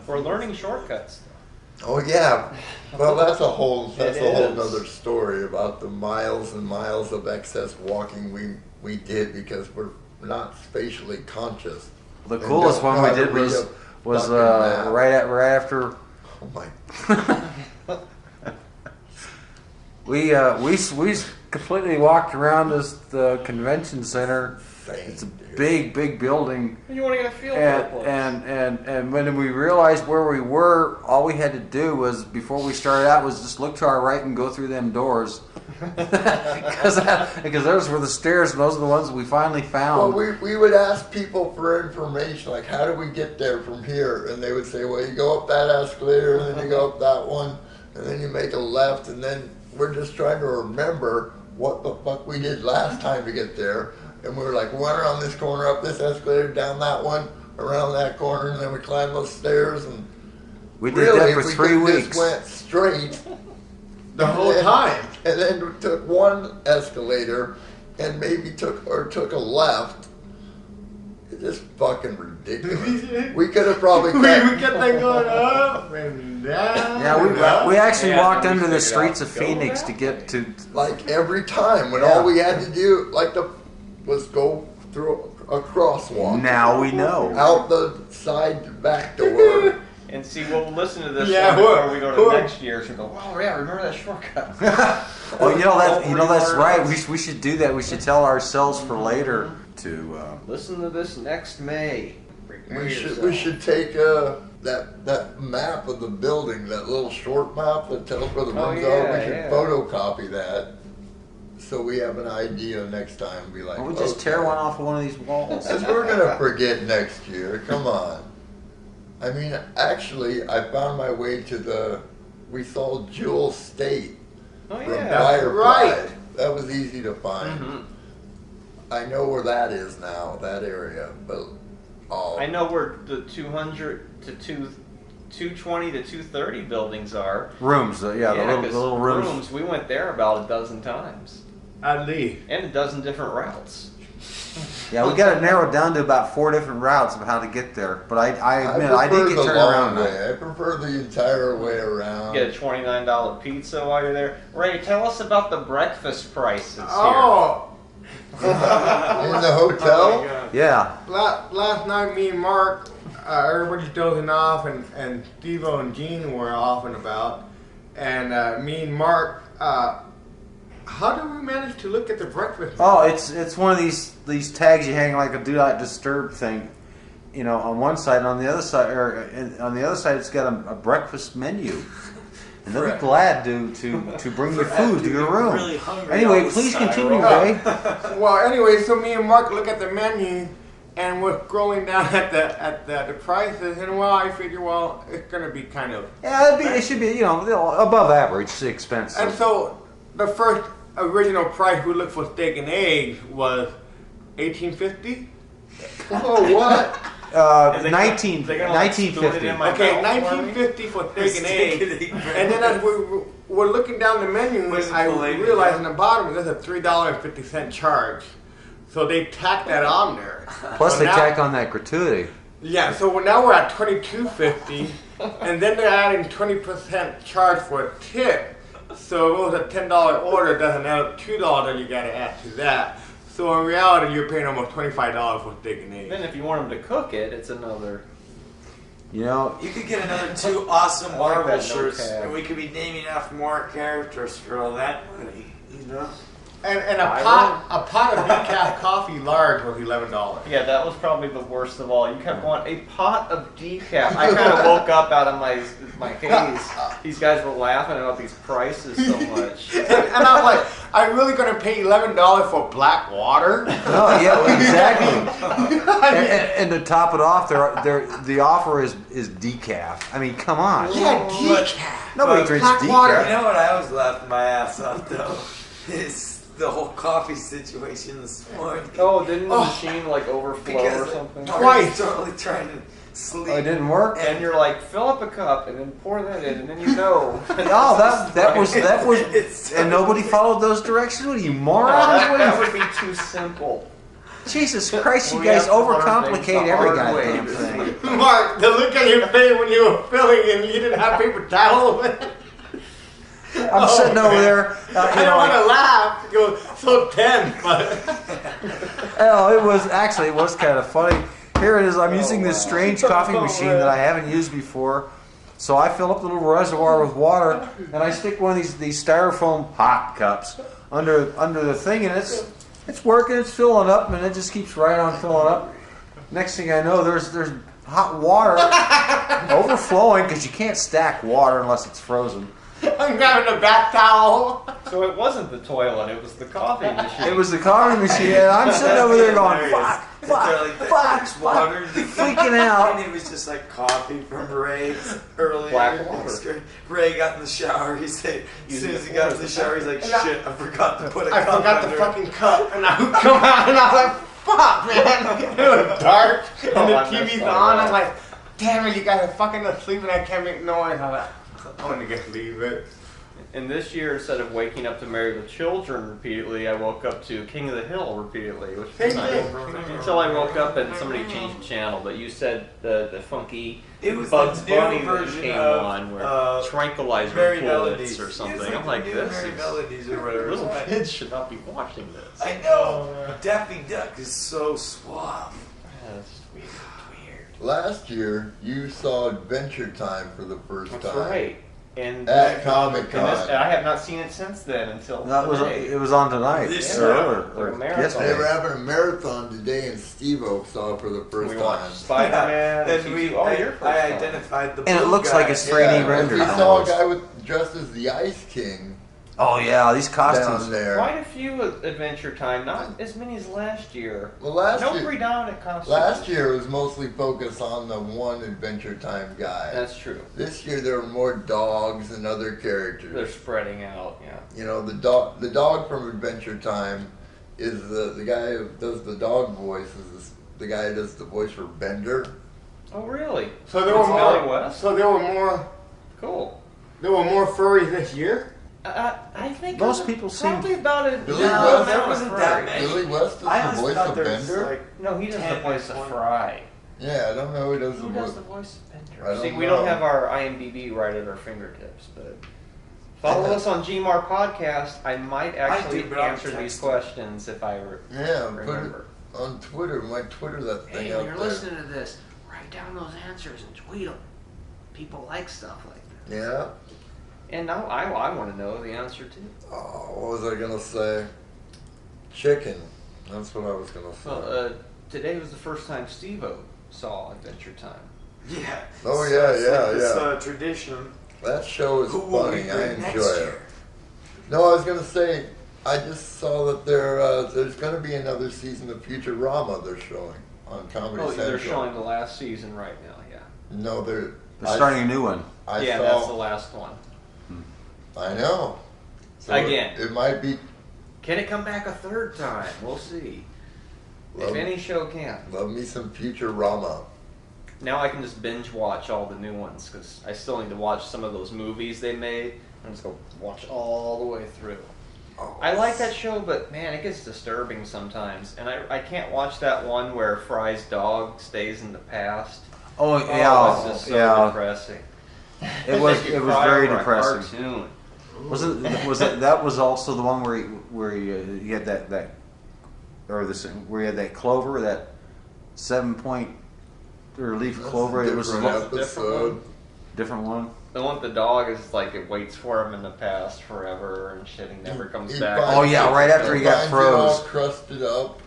We're learning shortcuts. Oh yeah, well that's a whole It other story about the miles and miles of excess walking we did because we're not spatially conscious. The And coolest don't one know we how to did read was a fucking map. right after Oh my. we completely walked around the convention center. It's a big building, You want to get a feel for the place. and when we realized where we were, all we had to do was before we started out was just look to our right and go through them doors, because those were the stairs, and those are the ones that we finally found. Well, we would ask people for information, like how do we get there from here? And they would say, well, you go up that escalator, and then you go up that one, and then you make a left, and then we're just trying to remember what the fuck we did last time to get there. And we were like, we went around this corner, up this escalator, down that one, around that corner, and then we climbed those stairs. And We did really, that for if we 3 could weeks. just went straight The whole and- time. and then we took one escalator and maybe took a left. It's just fucking ridiculous. We could have probably We got, kept on going up and down. Yeah, we actually Yeah, walked we under the figured out streets of to go Phoenix that to get to. like every time when Yeah. all we had to do was go through a crosswalk Now we know. out the side back door. And see, we'll listen to this Yeah, one before who- we go who- to next year's and go, wow, yeah, remember that shortcut. Oh, that's relearn right. us. We should do that. We should tell ourselves for later to. Listen to this next May. Prepare We yourself. should take that map of the building, that little short map that tells where the Oh, rooms yeah, are. We should yeah. photocopy that so we have an idea next time. Be like, We just tear okay. one off of one of these walls. As we're gonna forget next year. Come on. I mean, actually, I found my way to we saw Jewel State Oh, from yeah. That's Firefly. right. That was easy to find. Mhm. I know where that is now, that area, but I know where the 200 to 220 to 230 buildings are. Rooms, the 'cause little rooms. We went there about a dozen times. At least. And a dozen different routes. Yeah, we got it narrowed down to about 4 different routes of how to get there. But I admit, I did prefer get the turned long around. way. I prefer the entire way around. Get a $29 pizza while you're there. Ray, tell us about the breakfast prices Oh, In the hotel? Yeah. last night me and Mark, everybody's dozing off, and Steve-O and Gene were off and about. And me and Mark, how do we manage to look at the breakfast? Oh, it's one of these tags you hang like a do not disturb thing, on one side, and on the other side, it's got a breakfast menu. And they'll be glad to bring you food to your room. Really hungry Anyway, please continue, Ray. Well, anyway, so me and Mark look at the menu, and we're scrolling down at the prices, and I figure, it's gonna be kind of. Yeah, it should be, above average expensive. And so the first original price we looked for steak and eggs was $18.50. Oh, what? 1950. Okay, $19.50 for steak and eggs. And then as we're looking down the menu, I realized in the bottom there's a $3.50 charge. So they tacked that on there. Plus they tack on that gratuity. Yeah, so now we're at $22.50, and then they're adding 20% charge for a tip. So if it was a $10 order, that's another $2 that you got to add to that. So in reality, you're paying almost $25 for steak and eggs. Then if you want them to cook it, it's another. You could get another 2 awesome Marvel that shirts, notepad. and we could be naming off more characters for all that money. And a pot of decaf coffee large was $11. Yeah, that was probably the worst of all. You kept wanting a pot of decaf. I kind of woke up out of my haze. These guys were laughing about these prices so much. And I'm like, I'm really going to pay $11 for black water? Oh, yeah, exactly. and to top it off, the offer is decaf. I mean, come on. Yeah, decaf. Nobody drinks black decaf. water. You know what I was laughing my ass off though? Is the whole coffee situation this morning. Oh, didn't the machine overflow Because or something? Twice. Totally trying to sleep. Oh, it didn't work? And you're like, fill up a cup and then pour that in, and then you know. Oh, that was, and nobody followed those directions? What are you, morons? That would be too simple. Jesus Christ, you We guys have to learn overcomplicate things the every hard goddamn way. thing. Mark, the look on your face when you were filling and you didn't have paper towel. I'm sitting over there. I don't want to laugh. It goes so tense, but It was kind of funny. Here it is. I'm using this strange coffee machine that I haven't used before. So I fill up the little reservoir with water, and I stick one of these styrofoam hot cups under the thing, and it's working. It's filling up, and it just keeps right on filling up. Next thing I know, there's hot water overflowing because you can't stack water unless it's frozen. I'm grabbing a bath towel. So it wasn't the toilet, it was the coffee machine. It was the coffee machine, and I'm sitting over there going, fuck, Water, freaking out. And it was just like coffee from Ray earlier. Black water. Ray got in the shower. He said, as soon as he got in the shower, he's like, shit, I forgot to put a I cup forgot the under. fucking cup, and I would come out, and I was like, fuck, man. It was dark, and the I TV's missed on. all that. I'm like, damn it, you guys are fucking asleep, and I can't make noise. I'm like, I'm gonna get leave it. And this year, instead of waking up to Marry the Children repeatedly, I woke up to King of the Hill repeatedly, which was nice. Until I woke up and somebody changed the channel. But you said the funky It was Bugs the new Bunny that version came of, on where tranquilizer Merry bullets Melodies or something. It was like I'm like, the new this Merry is... Melodies or whatever. Little kids should not be watching this. I know. Daffy Duck is so suave. Yeah, it's weird. Last year, you saw Adventure Time for the first That's time. right. And At Comic-Con. I have not seen it since then until today. It was on tonight. This or marathon. They yesterday. were having a marathon today, and Steve-O saw it for the first We time. watched Spider-Man. Then your first I time. identified the And it blue looks guy. like it's 3D Yeah, rendered. we saw a almost. guy dressed as the Ice King Oh yeah, these costumes. down there. Quite a few Adventure Time, not as many as last year. Well, last No year, predominant costumes. last year was mostly focused on the one Adventure Time guy. That's true. This year there were more dogs and other They're characters. spreading out, yeah. You know, the dog from Adventure Time is the guy who does the dog voice. Is the guy who does the voice for Bender. Oh, really? So there were It's Billy more. West? So there were more. Cool. There were more furries this year. I think Most it was people seem- probably about it. Billy No, West? there wasn't was that Fry. many. Billy West does I the always voice thought of there was Bender. like No, he does the 10 voice of one. Fry. Yeah, I don't know who does the Who does voice. the voice of Bender? I don't See, we know. don't have our IMDb right at our fingertips, but follow us on GMR Podcast. I might actually do, but I'll answer these text it. questions if I Yeah, put it remember. on Twitter. My Twitter that thing Hey, out when you're there. listening to this, write down those answers and tweet them. People like stuff like that. Yeah. And now I want to know the answer too. Oh, what was I gonna say? Chicken. That's what I was gonna say. Well, today was the first time Steve-O saw Adventure Time. Yeah. Oh, So yeah, it's yeah, like this, yeah. tradition. That show is Who will we funny. I bring next enjoy it. year? No, I was gonna say, I just saw that there's gonna be another season of Futurama they're showing on Comedy Oh, Central. they're showing the last season right now. Yeah. No, They're starting a new one. I yeah, saw. that's the last one. I know. So Again. it might be. Can it come back a third time? We'll see. If any show can. Love me some Futurama. Now I can just binge watch all the new ones because I still need to watch some of those movies they made. I'm just going to watch all the way through. Oh, I like that show, but man, it gets disturbing sometimes. And I can't watch that one where Fry's dog stays in the past. Oh, It's yeah, just so depressing. It was very Over a depressing. cartoon. That was also the one where you had that where you had that clover, that 7-point or leaf That's clover. a It was a different different episode. different one. The one with the dog is like it waits for him in the past forever and shit. He never comes He back. finds Oh, yeah, it- right after he got finds it all froze. crusted up.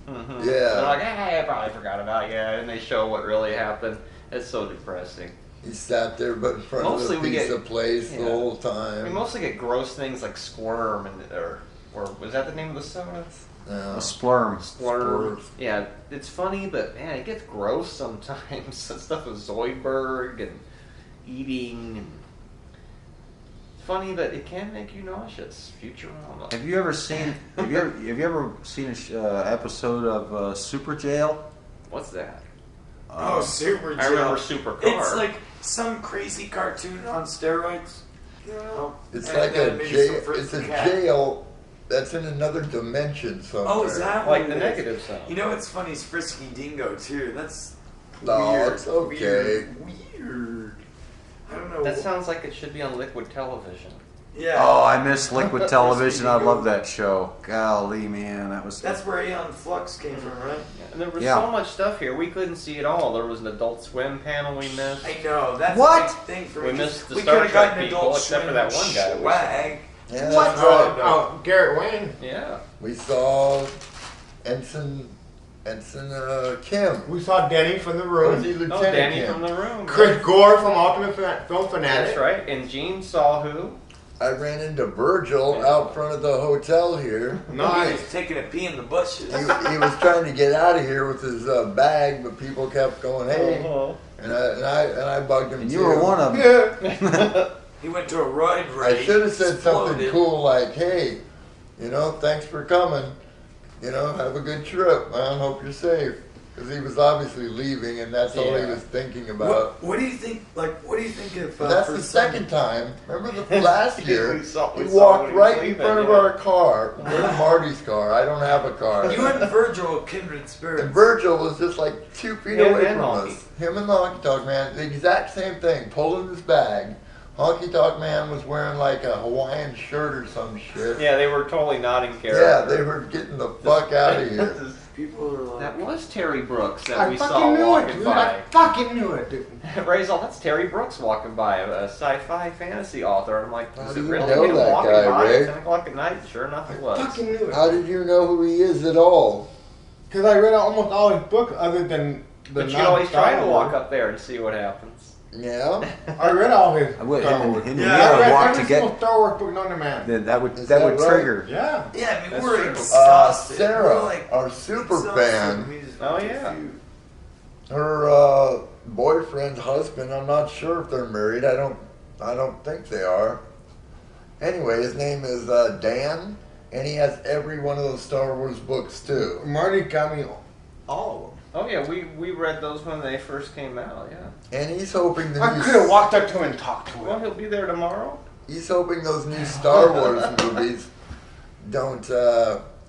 Mm-hmm. Yeah. They're like, hey, I probably forgot about you. And they show what really happened. It's so depressing. He sat there, but in front Mostly of we the get- pizza place the yeah. whole time. We mostly get gross things like squirm or was that the name of the soda? Yeah. A splurm. Splurm. Splurm. Yeah, it's funny, but man, it gets gross sometimes. That stuff with Zoidberg and eating. And it's funny, but it can make you nauseous. Futurama. Have you ever seen? Have you ever seen an episode of Super Jail? What's that? Oh, Super Jail. I remember Supercar. It's like some crazy cartoon on steroids. You know? It's And like then a maybe jail. some It's a Fritz cat. jail that's in another dimension somewhere. Oh, is that Like what the it is? negative zone. You know what's funny is Frisky Dingo too. That's No, weird. it's okay. Weird. I don't know. That sounds like it should be on liquid television. Yeah. Oh, I miss Liquid Television. I love that show. Golly, man, that was. That's where Aeon Flux came from, right? And there was Yeah. so much stuff here. We couldn't see it all. There was an Adult Swim panel we missed. I know. That's What? a big thing for We me. missed the we Star could have Trek gotten people, Adult except for Swim that one guy we swag. Yeah, What? that's right. Oh, Garrett Wayne. Yeah. We saw Ensign Kim. We saw Denny from the Or is he room. Lieutenant Oh, Danny Kim? from the room. Chris Gore from Ultimate Film Fanatic. That's right. And Gene saw who? I ran into Virgil out front of the hotel here. He Nice. was taking a pee in the bushes. He was trying to get out of here with his bag, but people kept going, "Hey," and I bugged him And too. you were one of them. Yeah. He went to a roid I race. should have said something exploded. cool like, "Hey, thanks for coming. Have a good trip, man. Hope you're safe." Because he was obviously leaving, and that's all he Yeah. was thinking about. What do you think? What do you think of? But that's for the some- second time. Remember the last year? We saw He when walked he was right in leaving, front of yeah. our car. Where's Marty's car? I don't have a car. You and Virgil are kindred spirits. And Virgil was just like 2 feet Him away and from Honky. us. Him and the Honky Tonk Man, the exact same thing, pulling his bag. Honky Tonk Man was wearing like a Hawaiian shirt or some shit. Yeah, they were totally not in character. Yeah, they were getting the fuck out of here. People are like, That was Terry Brooks that I we saw fucking knew it, walking dude. by. I fucking knew it, dude. Raisel, that's Terry Brooks walking by, a sci-fi fantasy author. I'm like, How is do it you really know him that walking guy, by Ray? at 10 o'clock at night? Sure enough, it was. Fucking knew it. How did you know who he is at all? Because I read almost all his books other than the But you always try to non-Star walk Wars. up there and see what happens. Yeah. I read all his. I would. Star Him Wars. and Yeah, me I would read walk every to single get. Star Wars book known to man. Then that would Is that that would right? trigger. Yeah. yeah, I mean, That's we're true. exhausted. Sarah, We're like our super exhausted. fan, We just Oh, fucking yeah. feud. her boyfriend's husband, I'm not sure if they're married. I don't think they are. Anyway, his name is Dan, and he has every one of those Star Wars books too. Marty got me all of them. Oh yeah, we read those when they first came out. Yeah. And he's hoping the I new could have walked up to him and talked to Well, him. he'll be there tomorrow. He's hoping those new Star Wars movies don't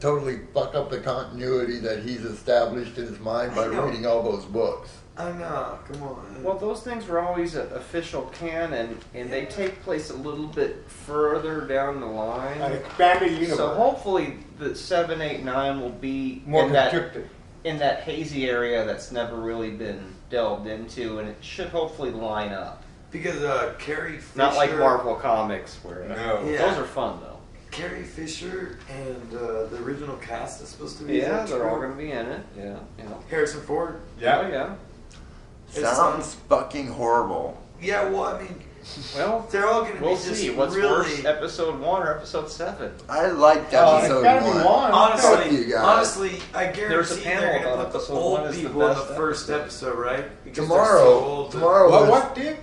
totally fuck up the continuity that he's established in his mind by I know. reading all those books. I know. Come on. Well, those things were always official canon, and they take place a little bit further down the line. An expanded universe. So hopefully the 7, 8, 9 will be more in that constricted. hazy area that's never really been delved into, and it should hopefully line up. Because Carrie Fisher. Not like Marvel Comics, where No. Yeah. those are fun though. Carrie Fisher and the original cast is supposed to be. Yeah, they're all going to be in it. Yeah. Harrison Ford. Yeah. Yeah. Sounds fucking horrible. Yeah, well, I mean, Well, they're all going to we'll be just see. What's really. worse, episode 1 or episode 7? I liked It's episode gotta be 1. one. Fuck you guys. Honestly, I There's a guarantee panel they're going about to put the episode 1 old is the people in the best first episode. episode, right? Because they're so old. Tomorrow. What, dude?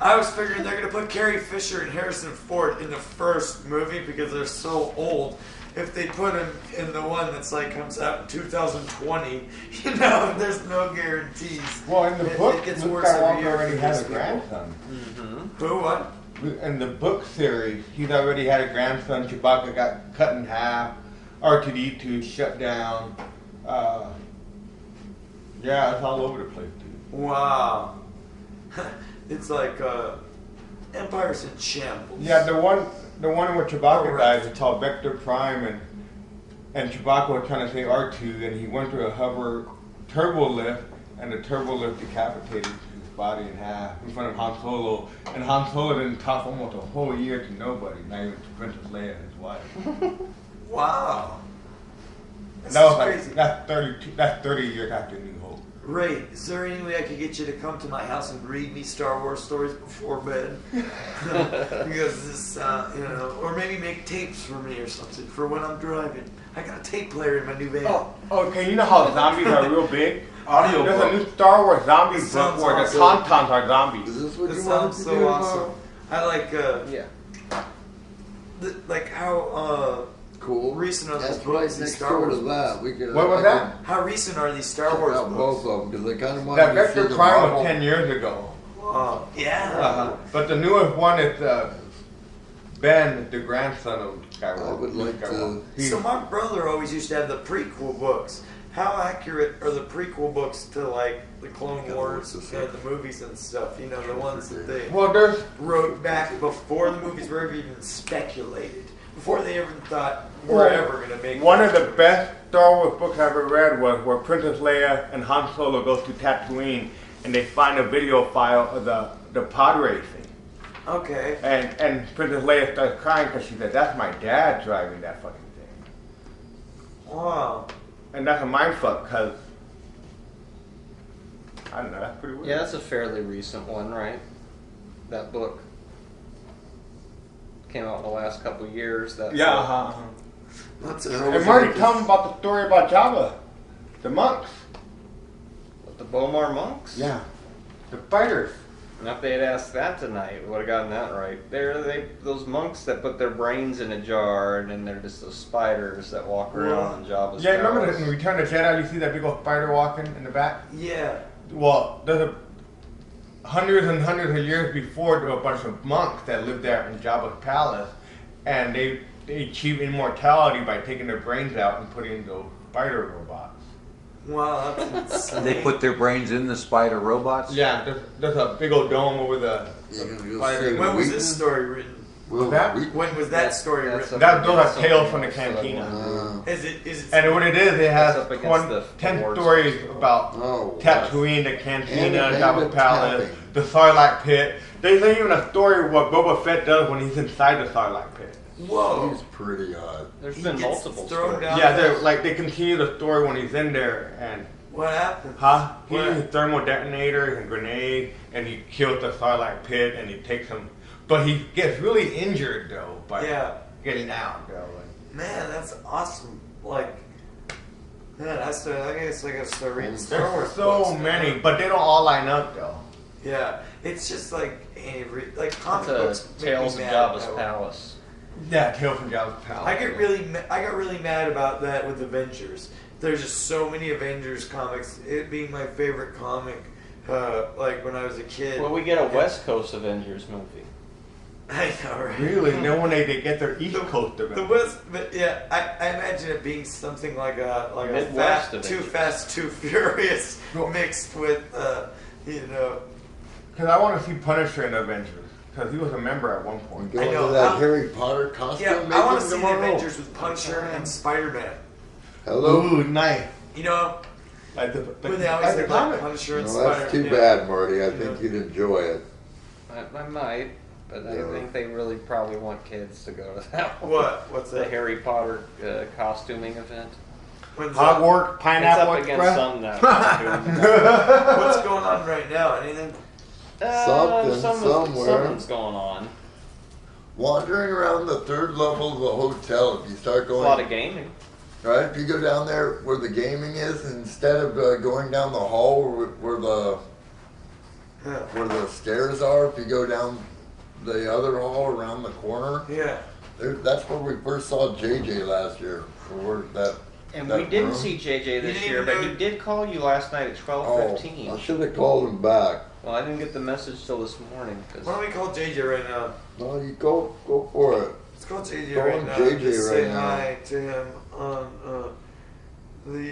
I was figuring they're going to put Carrie Fisher and Harrison Ford in the first movie because they're so old. If they put them in the one that's like comes out in 2020, you know, there's no guarantees. Well, in the It book, gets Luke worse every Skywalker year already for had these a people. grandson. Who, what? In the book series, he's already had a grandson. Chewbacca got cut in half. R2-D2 shut down. Yeah, it's all over the place, dude. Wow. It's like Empire's in shambles. Yeah, the one where Chewbacca Correct. dies is called Vector Prime, and Chewbacca was trying to save R2, and he went through a hover turbo lift, and the turbo lift decapitated his body in half in front of Han Solo, and Han Solo didn't talk almost a whole year to nobody, not even to Princess Leia and his wife. Wow. And That's that was crazy. like that's 30 years after New Hope. Ray, is there any way I could get you to come to my house and read me Star Wars stories before bed? Because this, you know, or maybe make tapes for me or something for when I'm driving. I got a tape player in my new van. Oh, okay, you know how zombies are real big? Audio There's book. a new Star Wars zombie book Sounds where awesome. the Tauntauns are zombies. Is this what That you wanted sounds to so do awesome. I like, Yeah. like how Cool. recent are That's those right books, these next Star door to Wars that. We could. What was that? how recent are these Star Check Wars out books? both of them because they kind of wanted That to see Vector the Prime Marvel. was 10 years ago. Yeah. But the newest one is Ben, the grandson of Skywalker. I would like to- He- So my brother always used to have the prequel books. How accurate are the prequel books to like the Clone Yeah, Wars what's and this? the movies and stuff? You know, the ones that they well, there's wrote back before the movies were ever even speculated, before they ever thought we're ever gonna make one that of the movie. best Star Wars books I ever read was where Princess Leia and Han Solo go to Tatooine and they find a video file of the pod racing. Okay. And Princess Leia starts crying because she said, "That's my dad driving that fucking thing." Wow. And that's a mindfuck because I don't know. That's pretty weird. Yeah, that's a fairly recent one, right? That book came out in the last couple of years. That Yeah. book. That's it. And Marty, tell them about the story about Jabba, the monks. With the Bomar monks. Yeah, the fighters. And if they had asked that tonight, we would have gotten that right. Those monks that put their brains in a jar, and then they're just those spiders that walk around in Jabba's Yeah, remember palace. in Return of the Jedi, you see that big old spider walking in the back? Yeah. Well, there's hundreds and hundreds of years before, there were a bunch of monks that lived there in Jabba's palace, and they achieved immortality by taking their brains out and putting those spider robots. Wow, that's insane. They put their brains in the spider robots? Yeah, there's a big old dome over the You're gonna go spider. see When was Wheaton? this story written? Well, that? Wheaton. When was that story That's written? up Those are against tales something from the else that I cantina. wanted. Is it? And what it is, it has That's up against the 10 Ford stories stuff. about Oh, Tatooine, the cantina, And Jabba's palace, tapping. the Sarlacc pit. There's even a story of what Boba Fett does when he's inside the Sarlacc pit. Whoa. He's pretty odd. There's He been gets multiple thrown stories. down. Yeah, they continue the story when he's in there, and What happened? he uses thermal detonators and grenade, and he kills the Sarlacc pit, and he takes him. But he gets really injured though by Yeah. getting out though. Man, that's awesome. Like, man, I guess I gotta start reading Star Wars There's so books now. many, but they don't all line up though. Yeah, it's just like like comic It's books. a Tales of make me mad. Jabba's Palace. Yeah, Tales from Jabba's palace. I got really mad about that with Avengers. There's just so many Avengers comics. It being my favorite comic, like when I was a kid. Well, we get a West Coast Avengers movie. I know, right? Really? No one they get their East Coast of The it. West, but yeah, I imagine it being something like a Midwest Too Avengers. Fast, Too Furious Cool. mixed with you know. Because I want to see Punisher in Avengers. Because he was a member at one point. Going know, to that I'm- Harry Potter costume Yeah, making I want to see the tomorrow. Avengers with Punisher and Spider-Man. Hello. Ooh, nice. You know, Like the when they always like the have like comic. Punisher and No, Spider-Man. that's too bad, Marty. I think you'd enjoy it. I might. but I think they really probably want kids to go to that one. What's The that? Harry Potter costuming event. When's that? Hogwarts, Pineapple It's up against Express. some that. What's going on right now? Anything? Somewhere. Something's going on. Wandering around the third level of the hotel, if you start A going, lot of gaming. right? If you go down there where the gaming is, instead of going down the hall where the stairs are, if you go down the other hall around the corner, Yeah. that's where we first saw JJ last year. And That we didn't room? see JJ this didn't year, even but know- he did call you last night at 12:15. I should have called him back. Well, I didn't get the message till this morning. Why don't we call JJ right now? No, you go for it. Let's call JJ Call right him now. JJ Just right say now. hi to him on the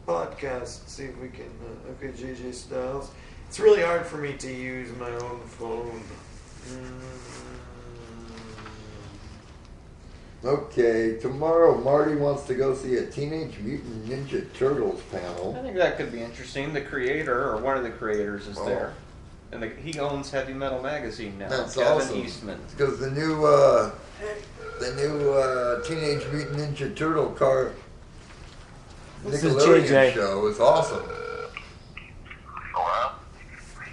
podcast. See if we can. Okay, JJ Styles. It's really hard for me to use my own phone. Okay, tomorrow Marty wants to go see a Teenage Mutant Ninja Turtles I panel. think that could be interesting. The creator, or one of the creators, is Oh. there. And he owns Heavy Metal Magazine now. That's Kevin awesome. Eastman. Because the new Teenage Mutant Ninja Turtle car This is Nickelodeon JJ. show is awesome. Hello?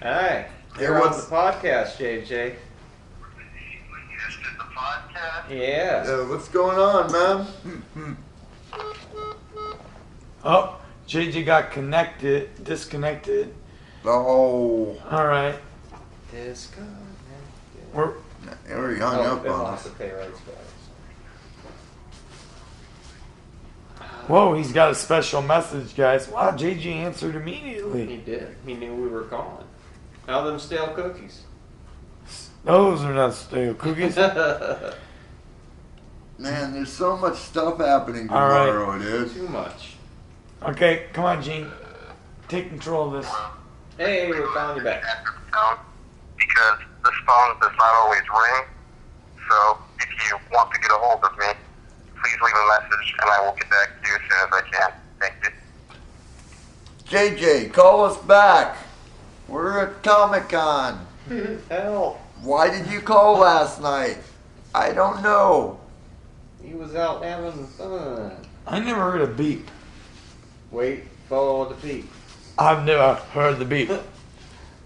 Hi. Hey, You're on what's- the podcast, JJ. You just did the podcast? Yeah. What's going on, man? Oh, JJ got disconnected. Oh, All right. Disconnected. We're we hung up it on lost us. the pay rights, guys. Whoa, he's got a special message, guys. Wow, JJ answered He immediately. did. He knew we were calling. How them stale cookies? Those are not stale cookies. Man, there's so much stuff happening All right. tomorrow, dude. Too much. Okay, come on, Gene. Take control of this. Hey, we're calling you back. Answer the phone because this phone does not always ring. So if you want to get a hold of me, please leave a message and I will get back to you as soon as I can. Thank you. JJ, call us back. We're at Comic-Con. Hell, Why did you call last night? I don't know. he was out having fun. I never heard a beep. Wait, follow the beat. I've never heard the beep.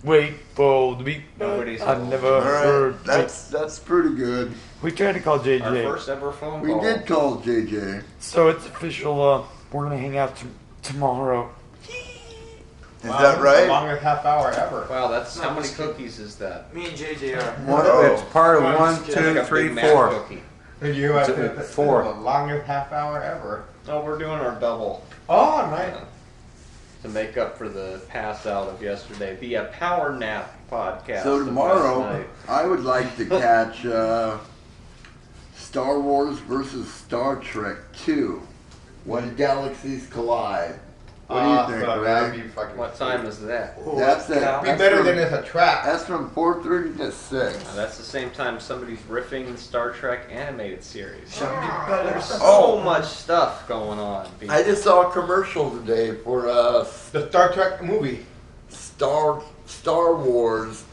Wait for the beep. Nobody's I've never All heard. right, that's pretty good. We tried to call Our JJ. first ever phone We call. did call JJ. So it's official. We're gonna hang out tomorrow. Is that right? Longest half hour ever. Wow, that's No, how many just kidding. cookies is that? Me and JJ are. It's part of Oh. 1, Like 2, a 3, Big Mac 4. cookie. You have It's 4. The longest half hour ever. Oh, we're doing our double Oh, nice. to make up for the pass out of yesterday. The Power Nap podcast. So of tomorrow, last night. I would like to catch Star Wars versus Star Trek 2. When galaxies collide. What do you think, That'd Ray? be fucking What time is that? That's it. cow. Be That's better from- than it's a trap. That's from 4:30 to 6. That's the same time somebody's riffing the Star Trek animated series. Somebody better. There's so Oh. much stuff going on. I just saw a commercial today for The Star Trek movie. Star Wars,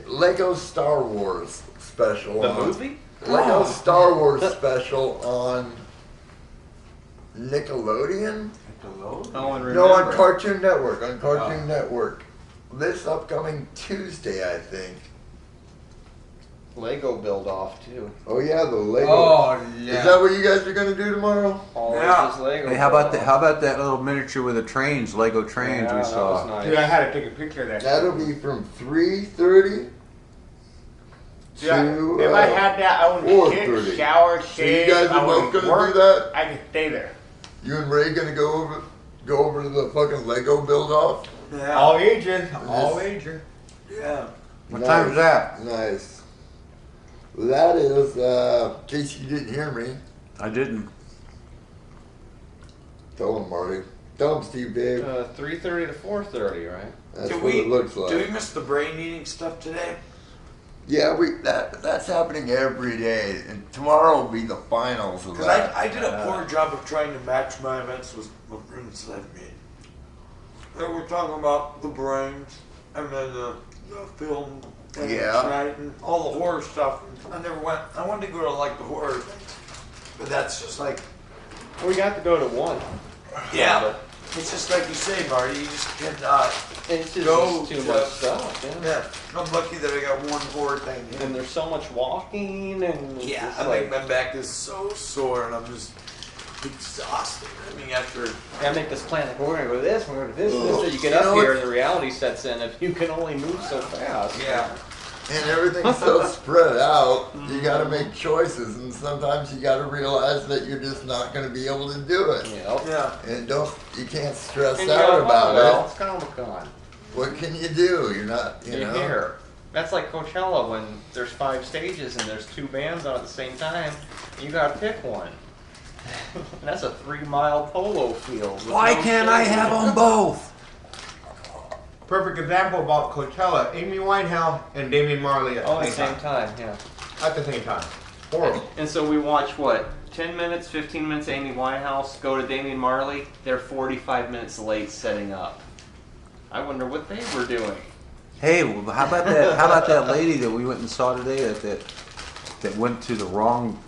Lego Star Wars special. the on- movie? Lego Star Wars special on Nickelodeon? Oh, and No, on remember. Cartoon Network. On Cartoon Network. This upcoming Tuesday, I think. Lego build off too. Oh yeah, the Lego. Oh, yeah. Is that what you guys are gonna do tomorrow? Always Yeah. is Lego. Hey, how about build-off. how about that little miniature with the trains, Lego trains Yeah, we that saw? was nice. Dude, I had to take a picture of that. That'll be from 3:30 Dude, I- to if I had that, I would 4:30. shit, shower, So you shave. guys I are both would gonna work, do that? I can stay there. You and Ray gonna go over to the fucking Lego build off? Yeah. All ages. All ages. Yeah. What time is that? Nice. That is, in case you didn't hear me, I didn't. tell him, Marty. Tell him, Steve Dave. 3:30 to 4:30, right? That's Do what we- it looks like. Do we miss the brain eating stuff today? Yeah, that's happening every day, and tomorrow will be the finals of Because that. I did a poor job of trying to match my events with what Runes had made. And we're talking about the brains, and then film. And Yeah. Right, and all the horror stuff. I never went. I wanted to go to like the horror things, but that's just like, We got to go to one. yeah. It's just like you say, Marty. You just cannot. It's just Go too to- much stuff. Yeah. Yeah, I'm lucky that I got one horror thing. And there's so much walking and it's Yeah, just I like, think my back is so sore and I'm just exhausted. I mean, after I make this plan like we're gonna go to this, we're gonna go to this, Ugh. so you get You up know here what- and the reality sets in if you can only move so fast. yeah, And everything's so spread out, you gotta make choices, and sometimes you gotta realize that you're just not gonna be able to do it. Yep. yeah. And you can't stress And you out go, about oh, well, it. it's Comic-Con. What can you do? You're not, you You're know. here. That's like Coachella when there's 5 stages and there's 2 bands on at the same time. You gotta pick one. And that's a 3-mile polo field. with Why no can't I shade. have them both? Perfect example about Coachella. Amy Winehouse and Damian Marley at All the at the same same time. time, yeah. At the same time. Horrible. And so we watch what? 10 minutes, 15 minutes Amy Winehouse, go to Damian Marley. They're 45 minutes late setting up. I wonder what they were doing. Hey, well, how about that? How about that lady that we went and saw today that went to the wrong?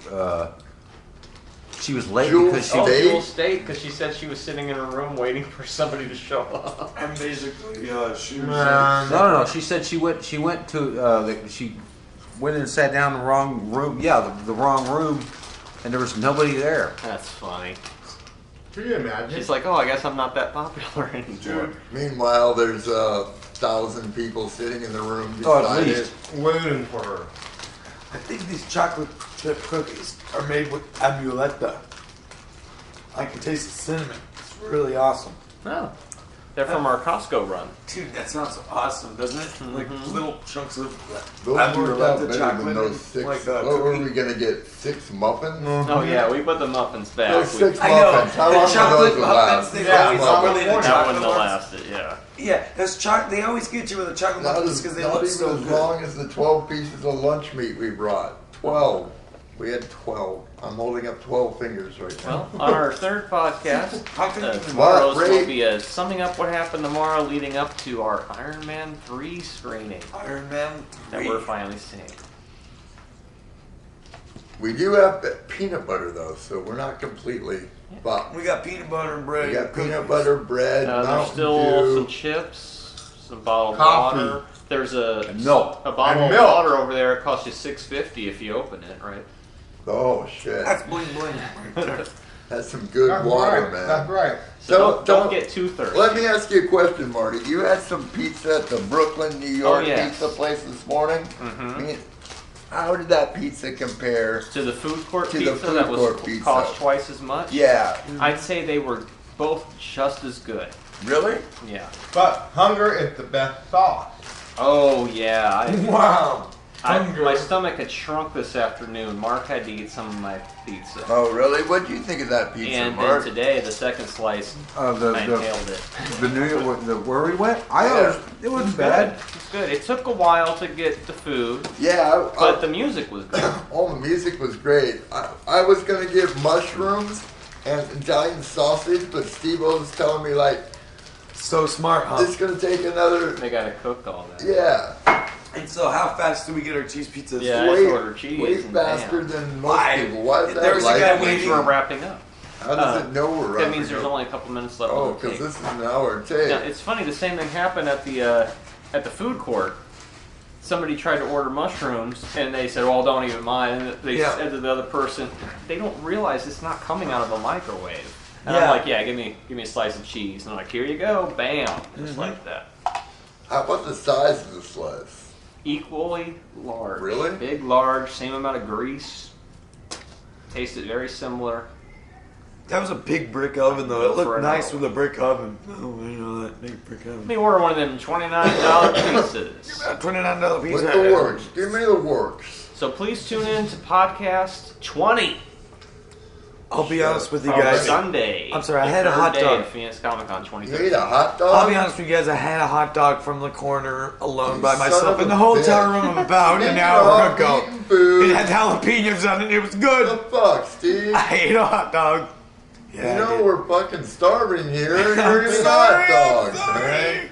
She was late Jewel because she. Oh, State? Jewel State, because she said she was sitting in her room waiting for somebody to show up. I'm basically she was No. She said she went to. She went and sat down in the wrong room. Yeah, the wrong room, and there was nobody there. That's funny. Can you imagine? She's like, oh, I guess I'm not that popular anymore. Dude. Meanwhile, there's 1,000 people sitting in the room Oh, beside at it. least. waiting for her. I think these chocolate chip cookies are made with amuleta. I can taste the cinnamon. It's really awesome. No. They're from our Costco run. Dude, that sounds awesome, doesn't it? Like little chunks of Those worked out amuleta better chocolate. than those and, 6. like, What were cookie. we gonna get? 6 muffins? Oh, yeah, we put the muffins back. Those We- 6 I know. muffins. How The long chocolate did those muffins, last? they Yeah, always it's are on really the that chocolate wouldn't have ones. lasted, yeah. Yeah, that's they always get you with the chocolate Not, muffins because they not look even so as good. long as the 12 pieces of lunch meat we brought. 12. We had 12. I'm holding up 12 fingers right now. Well, on our third podcast, How can you tomorrow's What, will Ray? be summing up what happened tomorrow leading up to our Iron Man 3 screening Iron Man that 3. we're finally seeing. We do have peanut butter though, so we're not completely fucked. We got peanut butter and bread. We got peanut cookies. butter, bread, There's Mountain still Dew. some chips, some bottled Coffee. water. There's a And milk. a bottle And of milk. water over there. It costs you $6.50 if you open it, right? Oh shit, That's bling bling right there. that's some good That's water, right. man. That's right. So don't don't- get too thirsty. Let me ask you a question, Marty. You had some pizza at the Brooklyn, New York Oh, yes. pizza place this morning. Mhm. How did that pizza compare? To the food court To the pizza food that was court pizza. cost twice as much. Yeah, I'd say they were both just as good. really? Yeah. But hunger is the best sauce. Oh yeah. Wow. My stomach had shrunk this afternoon. Mark had to eat some of my pizza. Oh, really? What do you think of that pizza, And then Mark? today, the second slice, I The inhaled it. New York, where we went, it wasn't Good. bad. It's good. It took a while to get the food, Yeah, but the music was good. all the music was great. I was gonna give mushrooms and Italian sausage, but Steve-O was telling me like So smart, huh? it's gonna take another. They gotta cook all that. Yeah, And so how fast do we get our cheese pizzas? Yeah. I way, ordered cheese way and faster bam. than most Why? people. Why is that? There was a like? guy That means waiting. we're wrapping up. How does it know we're That wrapping means there's up? only a couple minutes left Oh, on the because cake. this is an hour take. Now, it's funny. The same thing happened at the food court. Somebody tried to order mushrooms, and they said, "Well, don't even mind." And they Yeah. said to the other person, "They don't realize it's not coming out of a microwave." And Yeah. I'm like, "Yeah, give me a slice of cheese." And I'm like, "Here you go, bam, just like that." How about the size of the slice? Equally large. Really? Big, large, same amount of grease. Tasted very similar. That was a big brick oven, though. Go It for looked an nice hour. with a brick oven. Oh, you know that big brick Let oven. me order one of them $29 pizzas. $29 pizza. With the works. Give me the works. So please tune in to podcast 20 I'll be honest with you on guys. Sunday. I'm sorry, I the had a third hot day dog. of Phoenix ComiCon You ate 2013. a hot dog? I'll be honest with you guys. I had a hot dog from the corner alone You by son myself of in a the hotel bitch. room about an Eating hour all ago. eating food. It had jalapenos on it. It was What good. the fuck, Steve? I ate a hot dog. Yeah, You I know did. we're fucking starving here. and You're I'm eating sorry, hot dogs, I'm sorry. man.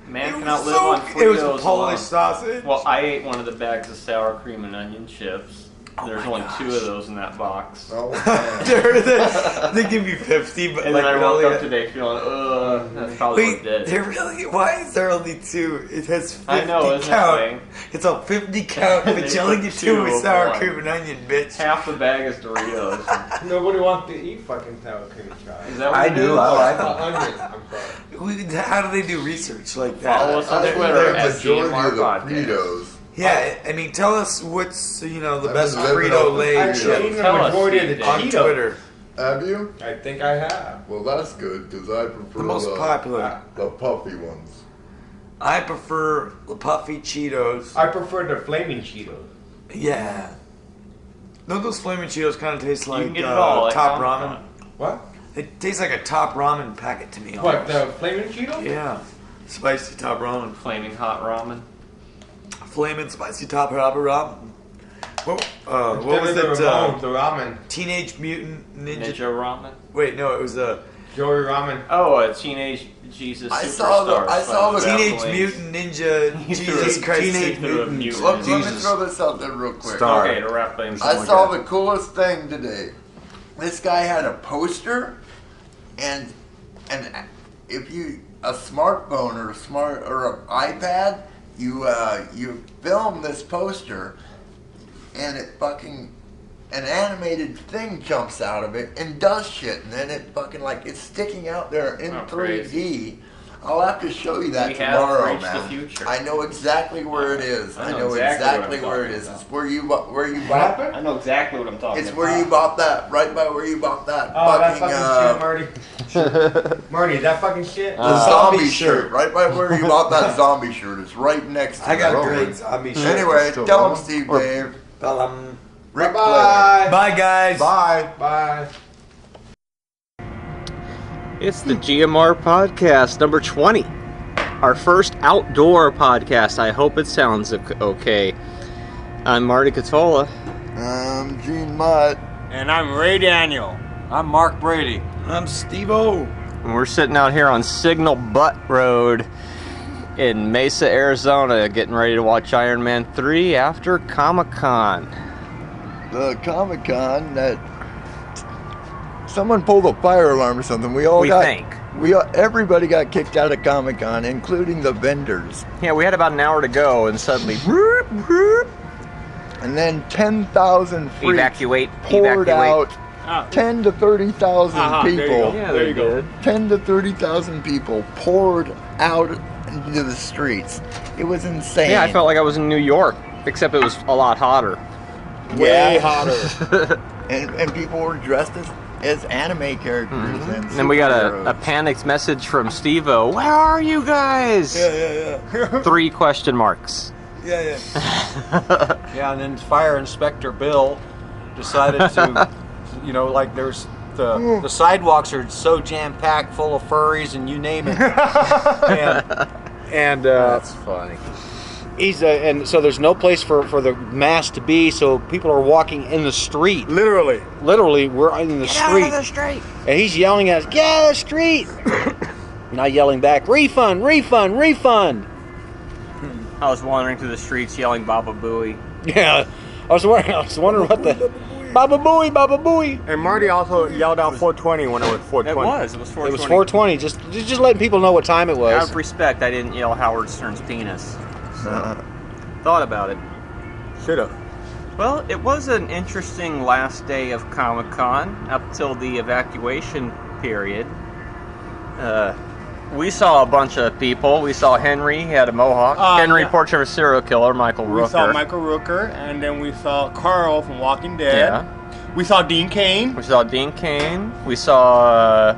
Man It cannot was live so on good. It was a Fritos Polish alone. sausage. Well, I ate one of the bags of sour cream and onion chips. There's my only gosh. 2 of those in that box. Oh, man. they give you 50, but And like then I it woke only up today feeling, that's probably Wait, what did. they're really? Why is there only 2? It has 50 I know, isn't it count. lame? It's a 50 count, but They you only put get 2 2 with of sour one. cream and onion, bitch. Half the bag is Doritos. Nobody wants to eat fucking sour cream and chives. Is that what I it do. is? I like them. Onion. I'm sorry. How do they do research like that? Follow us on I think Twitter the at majority GMR of the Podcast. Fritos. Yeah, I mean, tell us what's the I've best been living Frito off Lay the I've Fritos. eaten the Tell us, majority of the Steve, on Cheetos. Twitter. Have you? I think I have. Well, that's good because I prefer The most popular. the puffy ones. I prefer the puffy Cheetos. I prefer the flaming Cheetos. Yeah. Don't those flaming Cheetos kind of taste You like can get it all at top Comic-Con. ramen? What? It tastes like a top ramen packet to me. What, almost. the flaming Cheetos? Yeah. Spicy top ramen. Flaming hot ramen. Flaming spicy top ramen. What was Instead of it? the Ramones, the ramen. Teenage Mutant Ninja. Ninja ramen. Wait, no, it was Joey ramen. Oh, a Teenage Jesus I Superstar. saw the Teenage Wings. Mutant Ninja. He threw Jesus a- Christ. he Teenage threw a Mutant. mutant. Let me Jesus. throw this out there real quick. Star. Okay, to wrap things I up. saw the coolest thing today. This guy had a poster, and if you a smartphone or an iPad, you film this poster, and it fucking an animated thing jumps out of it and does shit, and then it fucking like it's sticking out there in Oh, 3D. crazy. I'll have to show you that We have tomorrow, reached the man. future. I know exactly where it is. I I know know exactly exactly what I'm where it talking is. about. It's where you bought. What happened? I know exactly what I'm talking It's about. where you bought that, right by where you bought that Oh, that fucking fucking shit, Marty. Marty, that fucking shit? the zombie shirt. Right by where you bought that zombie shirt. It's right next to I got the a road. great zombie shirt. Anyway, Still tell him, going? Steve Dave. Rick Flair. Bye-bye. Bye, guys. Bye. Bye. It's the GMR Podcast, number 20. Our first outdoor podcast. I hope it sounds okay. I'm Marty Catola. I'm Gene Mutt. And I'm Ray Daniel. I'm Mark Brady. I'm Steve-O. And we're sitting out here on Signal Butt Road in Mesa, Arizona, getting ready to watch Iron Man 3 after Comic-Con. The Comic-Con that someone pulled a fire alarm or something. Everybody got kicked out of Comic-Con, including the vendors. Yeah, we had about an hour to go, and suddenly, whoop, whoop, And then 10,000 freaks evacuate, poured evacuate. out. 10 to 30,000 there you people. go. Yeah, There they you go. did. 10 to 30,000 people poured out into the streets. It was insane. Yeah, I felt like I was in New York, except it was a lot hotter. Way hotter. and people were dressed as anime characters. And And then we got a superheroes. panicked message from Steve-O. Where are you guys? Yeah. 3 question marks. Yeah. Yeah, and then Fire Inspector Bill decided to, like there's the sidewalks are so jam packed, full of furries and you name it. and That's funny. and so there's no place for the mass to be, so people are walking in the street. Literally. Literally, we're in the street. street. And he's yelling at us, get out of the street! And I yelling back, refund, refund, refund! I was wandering through the streets yelling Baba Booey. Yeah, I was wondering what the... Baba Booey, Baba Booey! And Marty also yelled out 420 when it was 420. It was 420. It was 420, just letting people know what time it Out was. of respect, I didn't yell Howard Stern's penis. Thought about it. Should've. Well, it was an interesting last day of Comic-Con up till the evacuation period. We saw a bunch of people. We saw Henry, he had a mohawk. Henry, yeah. Portrait of a Serial Killer, Michael We Rooker. saw Michael Rooker, and then we saw Carl from Walking Dead. Yeah. We saw Dean Cain. We saw Dean Cain. We saw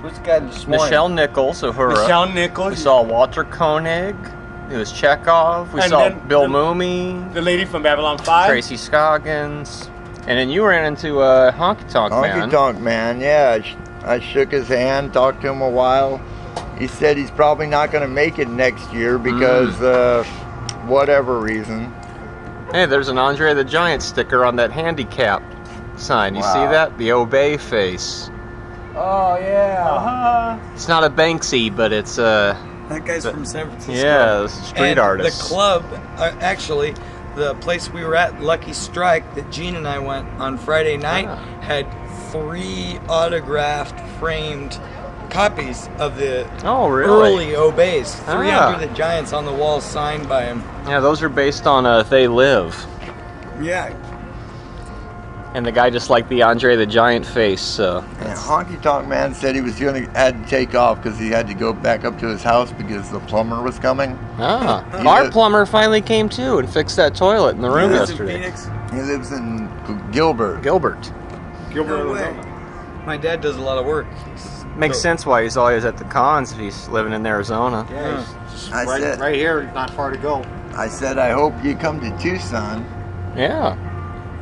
Who's the guy this morning? Michelle Nichols, Uhura. Michelle Nichols. We saw Walter Koenig. It was Chekhov. We And saw then Bill the- Mooney, the lady from Babylon 5. Tracy Scoggins. And then you ran into Honky Tonk Man. Honky Tonk Man, yeah. I shook his hand, talked to him a while. He said he's probably not going to make it next year because whatever reason. Hey, there's an Andre the Giant sticker on that handicap sign. You see Wow. that? The Obey face. Oh, yeah. It's not a Banksy, but it's That guy's from San Francisco. Yeah, street and artist. The club, actually, the place we were at, Lucky Strike, that Gene and I went on Friday night, had 3 autographed, framed copies of the early Obeys. 3 Andre the Giants on the wall signed by him. Yeah, those are based on They Live. Yeah. And the guy just liked the Andre the Giant face. Honky Tonk Man said he was had to take off because he had to go back up to his house because the plumber was coming. Our plumber finally came too and fixed that toilet in the room yesterday. In Phoenix? He lives in Gilbert. No way. My dad does a lot of work. Makes sense why he's always at the cons if he's living in Arizona. Yeah, he's I said- right here, not far to go. I said, I hope you come to Tucson. Yeah.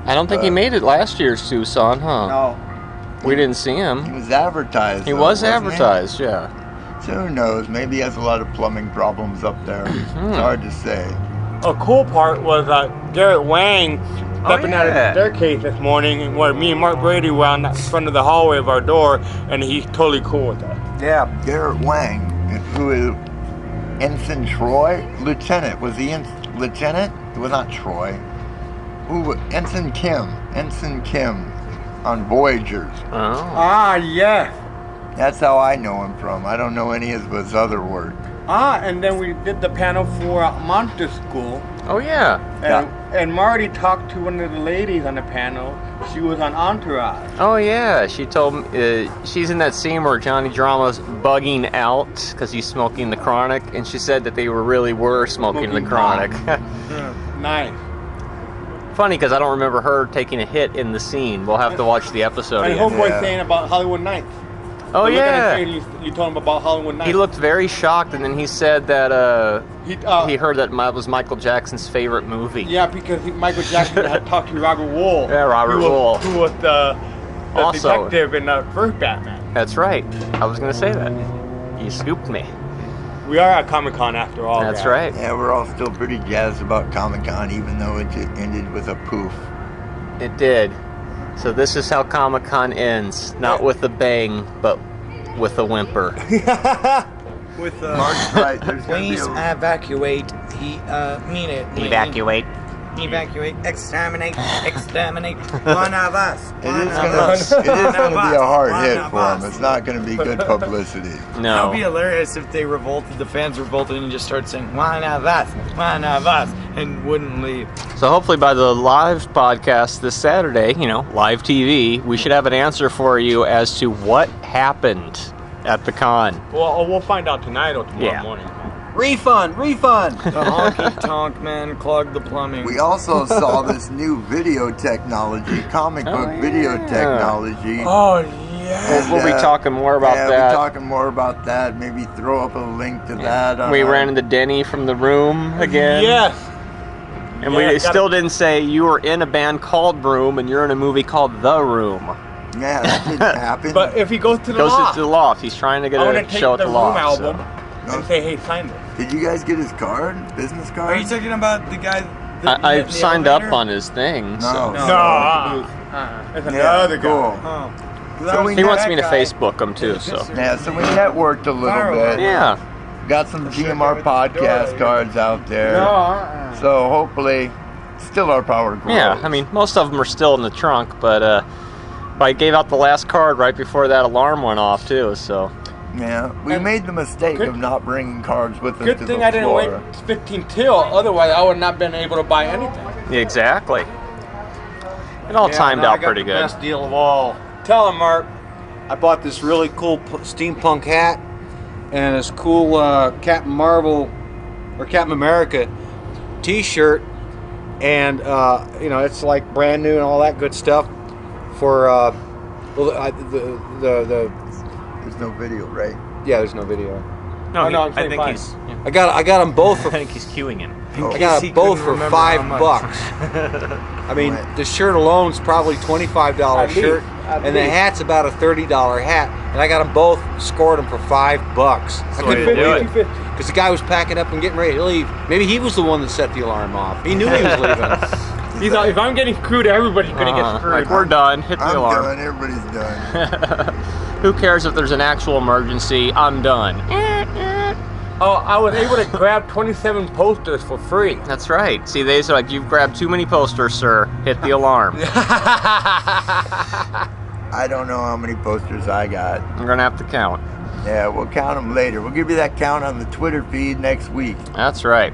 I don't think he made it last year's Tucson, huh? No. We didn't see He him. was advertised. He though, was wasn't he? advertised, yeah. So who knows? Maybe he has a lot of plumbing problems up there. It's hard to say. A cool part was Garrett Wang stepping out of yeah. the staircase this morning where me and Mark Brady were on the front of the hallway of our door, and he's totally cool with that. Yeah. Garrett Wang, who is Ensign Troy? Lieutenant. Was he Lieutenant? It was not Troy. Ensign Kim on Voyagers. Oh. Ah, yes. That's how I know him from. I don't know any of his other work. And then we did the panel for Monster School. Oh, yeah. And Marty talked to one of the ladies on the panel. She was on Entourage. Oh, yeah. She told me she's in that scene where Johnny Drama's bugging out because he's smoking the Chronic, and she said that they really were smoking the Chronic. Nice. Funny because I don't remember her taking a hit in the scene. We'll have to watch the episode And again. Homeboy saying about Hollywood Nights. Oh, Look yeah. at his face, you told him about Hollywood Nights. He looked very shocked, and then he said that He he heard that it was Michael Jackson's favorite movie. Yeah, because Michael Jackson had talked to Robert Wool. Yeah, Robert Wool. Who was the Also- detective in the first Batman. That's right. I was going to say that. You scooped me. We are at Comic-Con after all. That's guys. right. Yeah, we're all still pretty jazzed about Comic-Con, even though it just ended with a poof. It did. So this is how Comic-Con ends. Not with a bang, but with a whimper. With Mark's right. There's going to be please a... evacuate. Mean it. Evacuate. Evacuate. Exterminate. Exterminate. One of us. It is going to be a hard hit for him. It's not going to be good publicity. That would No. be hilarious if they revolted, the fans revolted, and just started saying, one of us, and wouldn't leave. So hopefully by the live podcast this Saturday, live TV, we should have an answer for you as to what happened at the con. Well, we'll find out tonight or tomorrow Yeah. morning. Refund! The honky tonk man clogged the plumbing. We also saw this new video technology, comic book video yeah. technology. Oh, yeah. We'll be talking more about yeah, that. we're talking more about that. Maybe throw up a link to that. On We our- ran into Denny from the room again. Yes. And Yeah, we still didn't say you were in a band called Room and you're in a movie called The Room. Yeah, that didn't happen. But if he goes to the Goes loft, to the loft. He's trying to get I want to a take show at the the Room loft. album So. and say, hey, sign this. Did you guys get his card? Business card? Are you talking about the guy that I in the signed up elevator? on his thing. No. So. No. It's Yeah, another guy. cool. Oh. So we He wants that me to guy. Facebook him too. So. Yeah, so we networked a little Fireworks. bit. Yeah. Got some GMR Podcast cards out there. No. So hopefully, still our power grows. Yeah. I mean, most of them are still in the trunk, but I gave out the last card right before that alarm went off too. So. Yeah, we And made the mistake good- of not bringing cards with us Good to thing the I didn't floor. wait 15 till, otherwise I would not have been able to buy anything. Exactly. It all timed out pretty good. Best deal of all. Tell him, Mark. I bought this really cool steampunk hat and this cool Captain Marvel or Captain America T-shirt, and it's like brand new and all that good stuff. For There's no video, right? there's no video. No, Oh, no, I'm I saying think fine. he's. I got them both for I think he's queuing him. I got he them both couldn't for remember how $5. much. I mean, Right. the shirt alone's probably $25 At shirt, least, at and the least. hat's about a $30 hat, and I got them both, scored them for $5. I the way to couldn't do believe it. it because the guy was packing up and getting ready to leave. Maybe he was the one that set the alarm off. He knew he was leaving. He thought, if I'm getting screwed, everybody's going to get screwed. Like, we're done. Hit the I'm alarm. done. Everybody's done. Who cares if there's an actual emergency? I'm done. Oh, I was able to grab 27 posters for free. That's right. See, they said, like, you've grabbed too many posters, sir. Hit the alarm. I don't know how many posters I got. I'm going to have to count. Yeah, we'll count them later. We'll give you that count on the Twitter feed next week. That's right.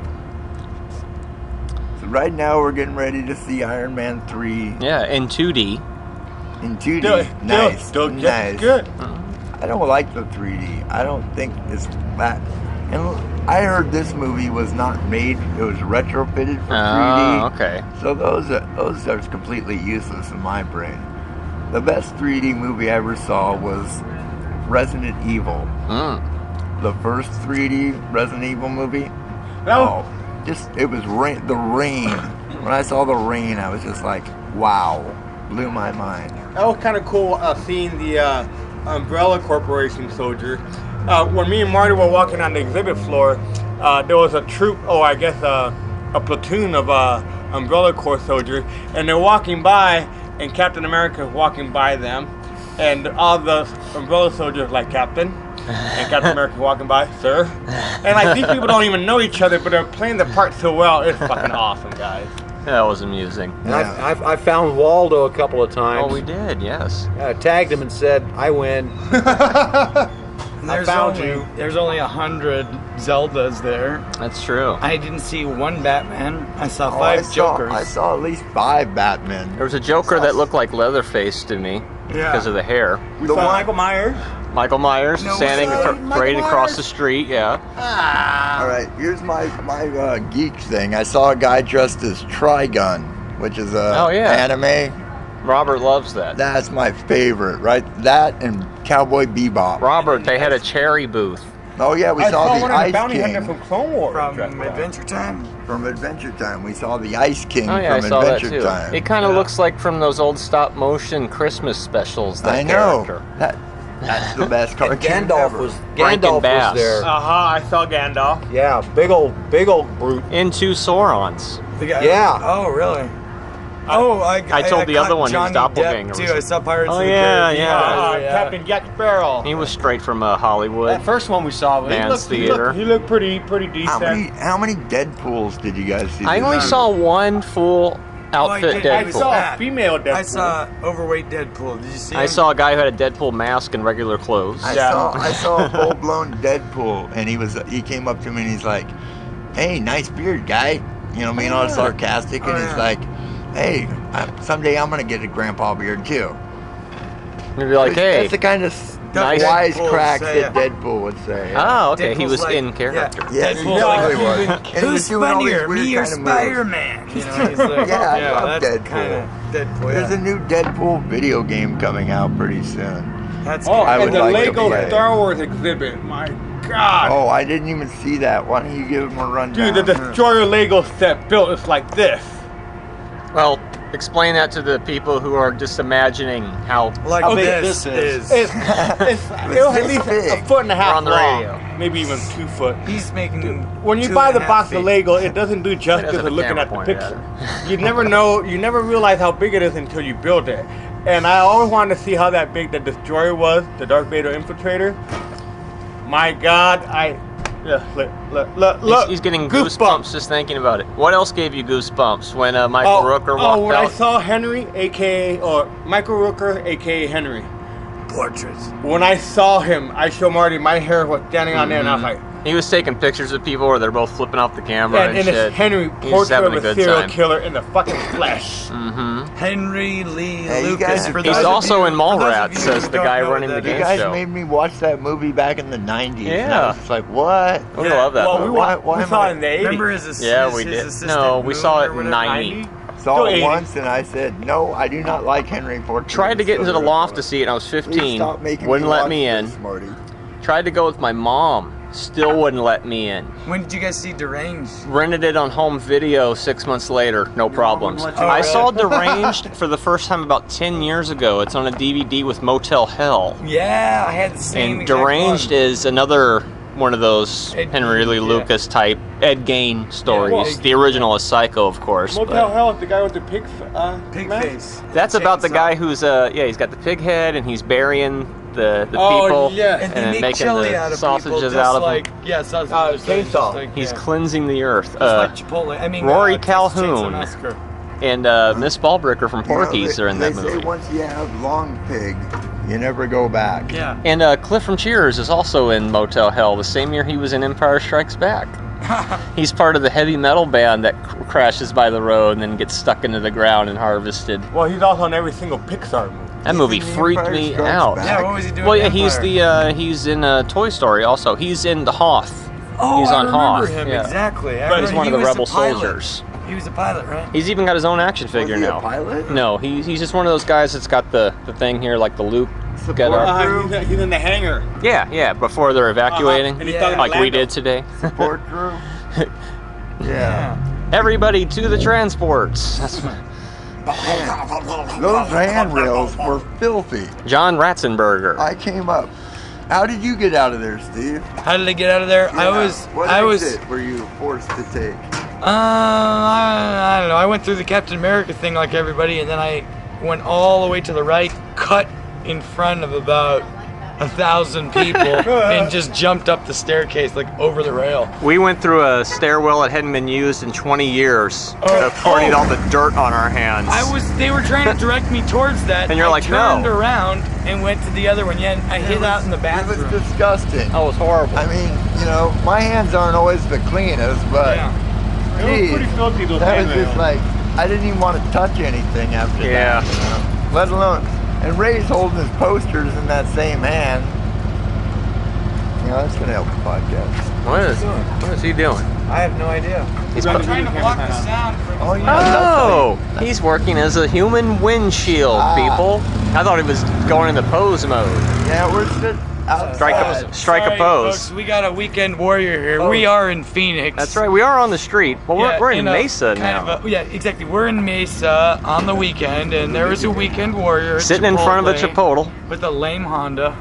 So right now we're getting ready to see Iron Man 3 Yeah, in 2D. in 2D. Nice. Nice. Good. I don't like the 3D. I don't think it's that. And I heard this movie was not made, it was retrofitted for 3D. Oh, okay. So those are completely useless in my brain. The best 3D movie I ever saw was Resident Evil. The first 3D Resident Evil movie. No. It was the rain. When I saw the rain, I was just like, wow, blew my mind. That was kind of cool seeing the Umbrella Corporation soldier. When me and Marty were walking on the exhibit floor, there was a troop, a platoon of Umbrella Corps soldiers, and they're walking by, and Captain America is walking by them, and all the Umbrella soldiers like, Captain, and Captain America walking by, sir. And like these people don't even know each other, but they're playing the part so well. It's fucking awesome, guys. That was amusing. And I found Waldo a couple of times. Oh, we did, yes. I tagged him and said, I win. There's only 100 Zeldas there. That's true. I didn't see one Batman. I saw 5 Jokers. I saw at least 5 Batmen. There was a Joker that looked like Leatherface to me because of the hair. We saw Michael Myers. Michael Myers standing right across the street, yeah. All right, here's my geek thing. I saw a guy dressed as Trigun, which is a anime. Robert loves that. That's my favorite, right? That and Cowboy Bebop. Robert, they had a cherry booth. Oh yeah, we saw the Ice Bounty King Hunter from Clone Wars. From Adventure Time. From Adventure Time. We saw the Ice King Oh yeah, I from saw that Adventure too. Time. It kind of looks like from those old stop motion Christmas specials. That I know. character. That's the best cartoon Gandalf ever. was Rankin Bass. there. I saw Gandalf. Yeah, big old brute. Into Saurons. The guy, Yeah. Oh, really? I told the other caught one his Johnny doppelganger Depp, was- too. I saw Pirates Oh, of the yeah, Caribbean. yeah. Captain Jack Sparrow. He was straight from Hollywood. That first one we saw, Dance theater. He looked pretty decent. How many Deadpools did you guys see? I only saw one full outfit I I Deadpool. saw a female Deadpool. I saw overweight Deadpool. Did you see him? I saw a guy who had a Deadpool mask and regular clothes. I saw a full-blown Deadpool, and he came up to me and he's like, "Hey, nice beard, guy." You know, being all sarcastic, and he's like, "Hey, someday I'm gonna get a grandpa beard too." You'd be like, hey. That's the kind of Nice. wise Deadpool cracks say, that Deadpool would say. Oh, okay. He Deadpool's was like- in character. Yeah, he Deadpool's totally like, was. And he Who's was doing all these funnier, weird me or kind of moves. Spider-Man? You know, he's like, Yeah, I love that's Deadpool. kind of Deadpool. There's a new Deadpool video game coming out pretty soon. That's Oh, I and would the like to Lego play. Star Wars exhibit. My God. Oh, I didn't even see that. Why don't you give him a rundown? Dude, the Destroyer Lego set built is like this. Well, explain that to the people who are just imagining how like How big this this is. It's it was at least big. a foot and a half We're on the long, radio. maybe even 2 foot. He's making. When you 2.5 buy the box feet. of Lego, it doesn't do justice doesn't to have a looking camera at the pointed picture. at You never know, you never realize how big it is until you build it. And I always wanted to see how that big the Destroyer was, the Darth Vader Infiltrator. My God, look. he's getting goosebumps just thinking about it. What else gave you goosebumps when Michael Rooker walked when out? I saw Henry, Michael Rooker, aka Henry. Portraits. When I saw him, I showed Marty my hair was standing on there, and I was like, He was taking pictures of people where they're both flipping off the camera and and shit. it's Henry, He's portrait having of a a good serial time. killer in the fucking flesh. Henry Lee Hey, you Lucas. guys- For He's those of also you- in for those of Mallrats, you says who the don't guy know running what the that You game is, guys show. made me watch that movie back in the 90s. And Yeah. I was just like, what? We love that Well, movie. we Why saw am I- it in the 80s. Remember his Yeah, his we did. assistant No, we Moon saw or it in whatever? 90. Saw Still it 80s. once and I said, no, I do not like Henry Ford. Tried to get into the loft to see it, and I was 15. Stop making Wouldn't let watch me in. this, Marty. Tried to go with my mom. Still wouldn't let me in. When did you guys see Deranged? Rented it on home video 6 months later. No problems. wouldn't let you I in? saw Deranged for the first time about 10 years ago. It's on a DVD with Motel Hell. Yeah, I had the same And exact Deranged one. is another one of those Ed Henry Lee Gein, Lucas type Ed Gein stories. well- The original is Psycho, of course. Motel But Hell is the guy with the pig mask? face. that's about the Chainsaw. guy who's he's got the pig head and he's burying the Oh, people yeah. And and they make making chili the out of sausages people, just out of like, them. Yeah, sausages. Chainsaw. Just like, He's yeah. cleansing the earth. Just like Chipotle. I mean, Rory Texas Chainsaw Calhoun. Massacre. And Miss Ballbricker from Porky's are in that They movie. say once you have long pig, you never go back. Yeah. And Cliff from Cheers is also in Motel Hell the same year he was in Empire Strikes Back. He's part of the heavy metal band that crashes by the road and then gets stuck into the ground and harvested. Well, he's also in every single Pixar movie. That movie He's in freaked Empire me Strikes out. Back. Yeah, what was he doing? Well, yeah, in Empire? he's in Toy Story also. He's in the Hoth. Oh, he's on I remember Hoth. him Yeah. exactly. But He's He one of the was rebel pilot. soldiers. He was a pilot, right? He's even got his own action figure Was he now. a pilot? No, he's just one of those guys that's got the thing here, like the Luke get up. He's in the hangar. Yeah, before they're evacuating, And he's Yeah. talking like about we Lando. did today. Support crew. Yeah. Everybody to the transports. That's Those handrails were filthy. John Ratzenberger. I came up. How did you get out of there, Steve? How did I get out of there? What I was. exit were you forced to take? I don't know. I went through the Captain America thing like everybody, and then I went all the way to the right, cut in front of about 1,000 people, and just jumped up the staircase like over the rail. We went through a stairwell that hadn't been used in 20 years, Oh. according to all the dirt on our hands. They were trying to direct me towards that. And you're like, I turned no. around and went to the other one. Yeah, and I hid out in the It bathroom. was disgusting. That was horrible. I mean, my hands aren't always the cleanest, but Yeah. It was geez, pretty filthy, those that was handrails. just like, I didn't even want to touch anything after Yeah. that. Let alone, and Ray's holding his posters in that same hand. That's going to help the podcast. What is he doing? I have no idea. He's I'm trying to block the sound from. Oh, yeah. Oh, he's working as a human windshield, Ah. people. I thought he was going in the pose mode. Yeah, we're sitting outside. Strike Sorry, a pose. folks, we got a weekend warrior here. We are in Phoenix. That's right. We are on the street. Well, Yeah, we're in a Mesa kind now. of yeah, exactly. We're in Mesa on the weekend, and there was a weekend warrior at Sitting in front of a Chipotle Chipotle. with a lame Honda.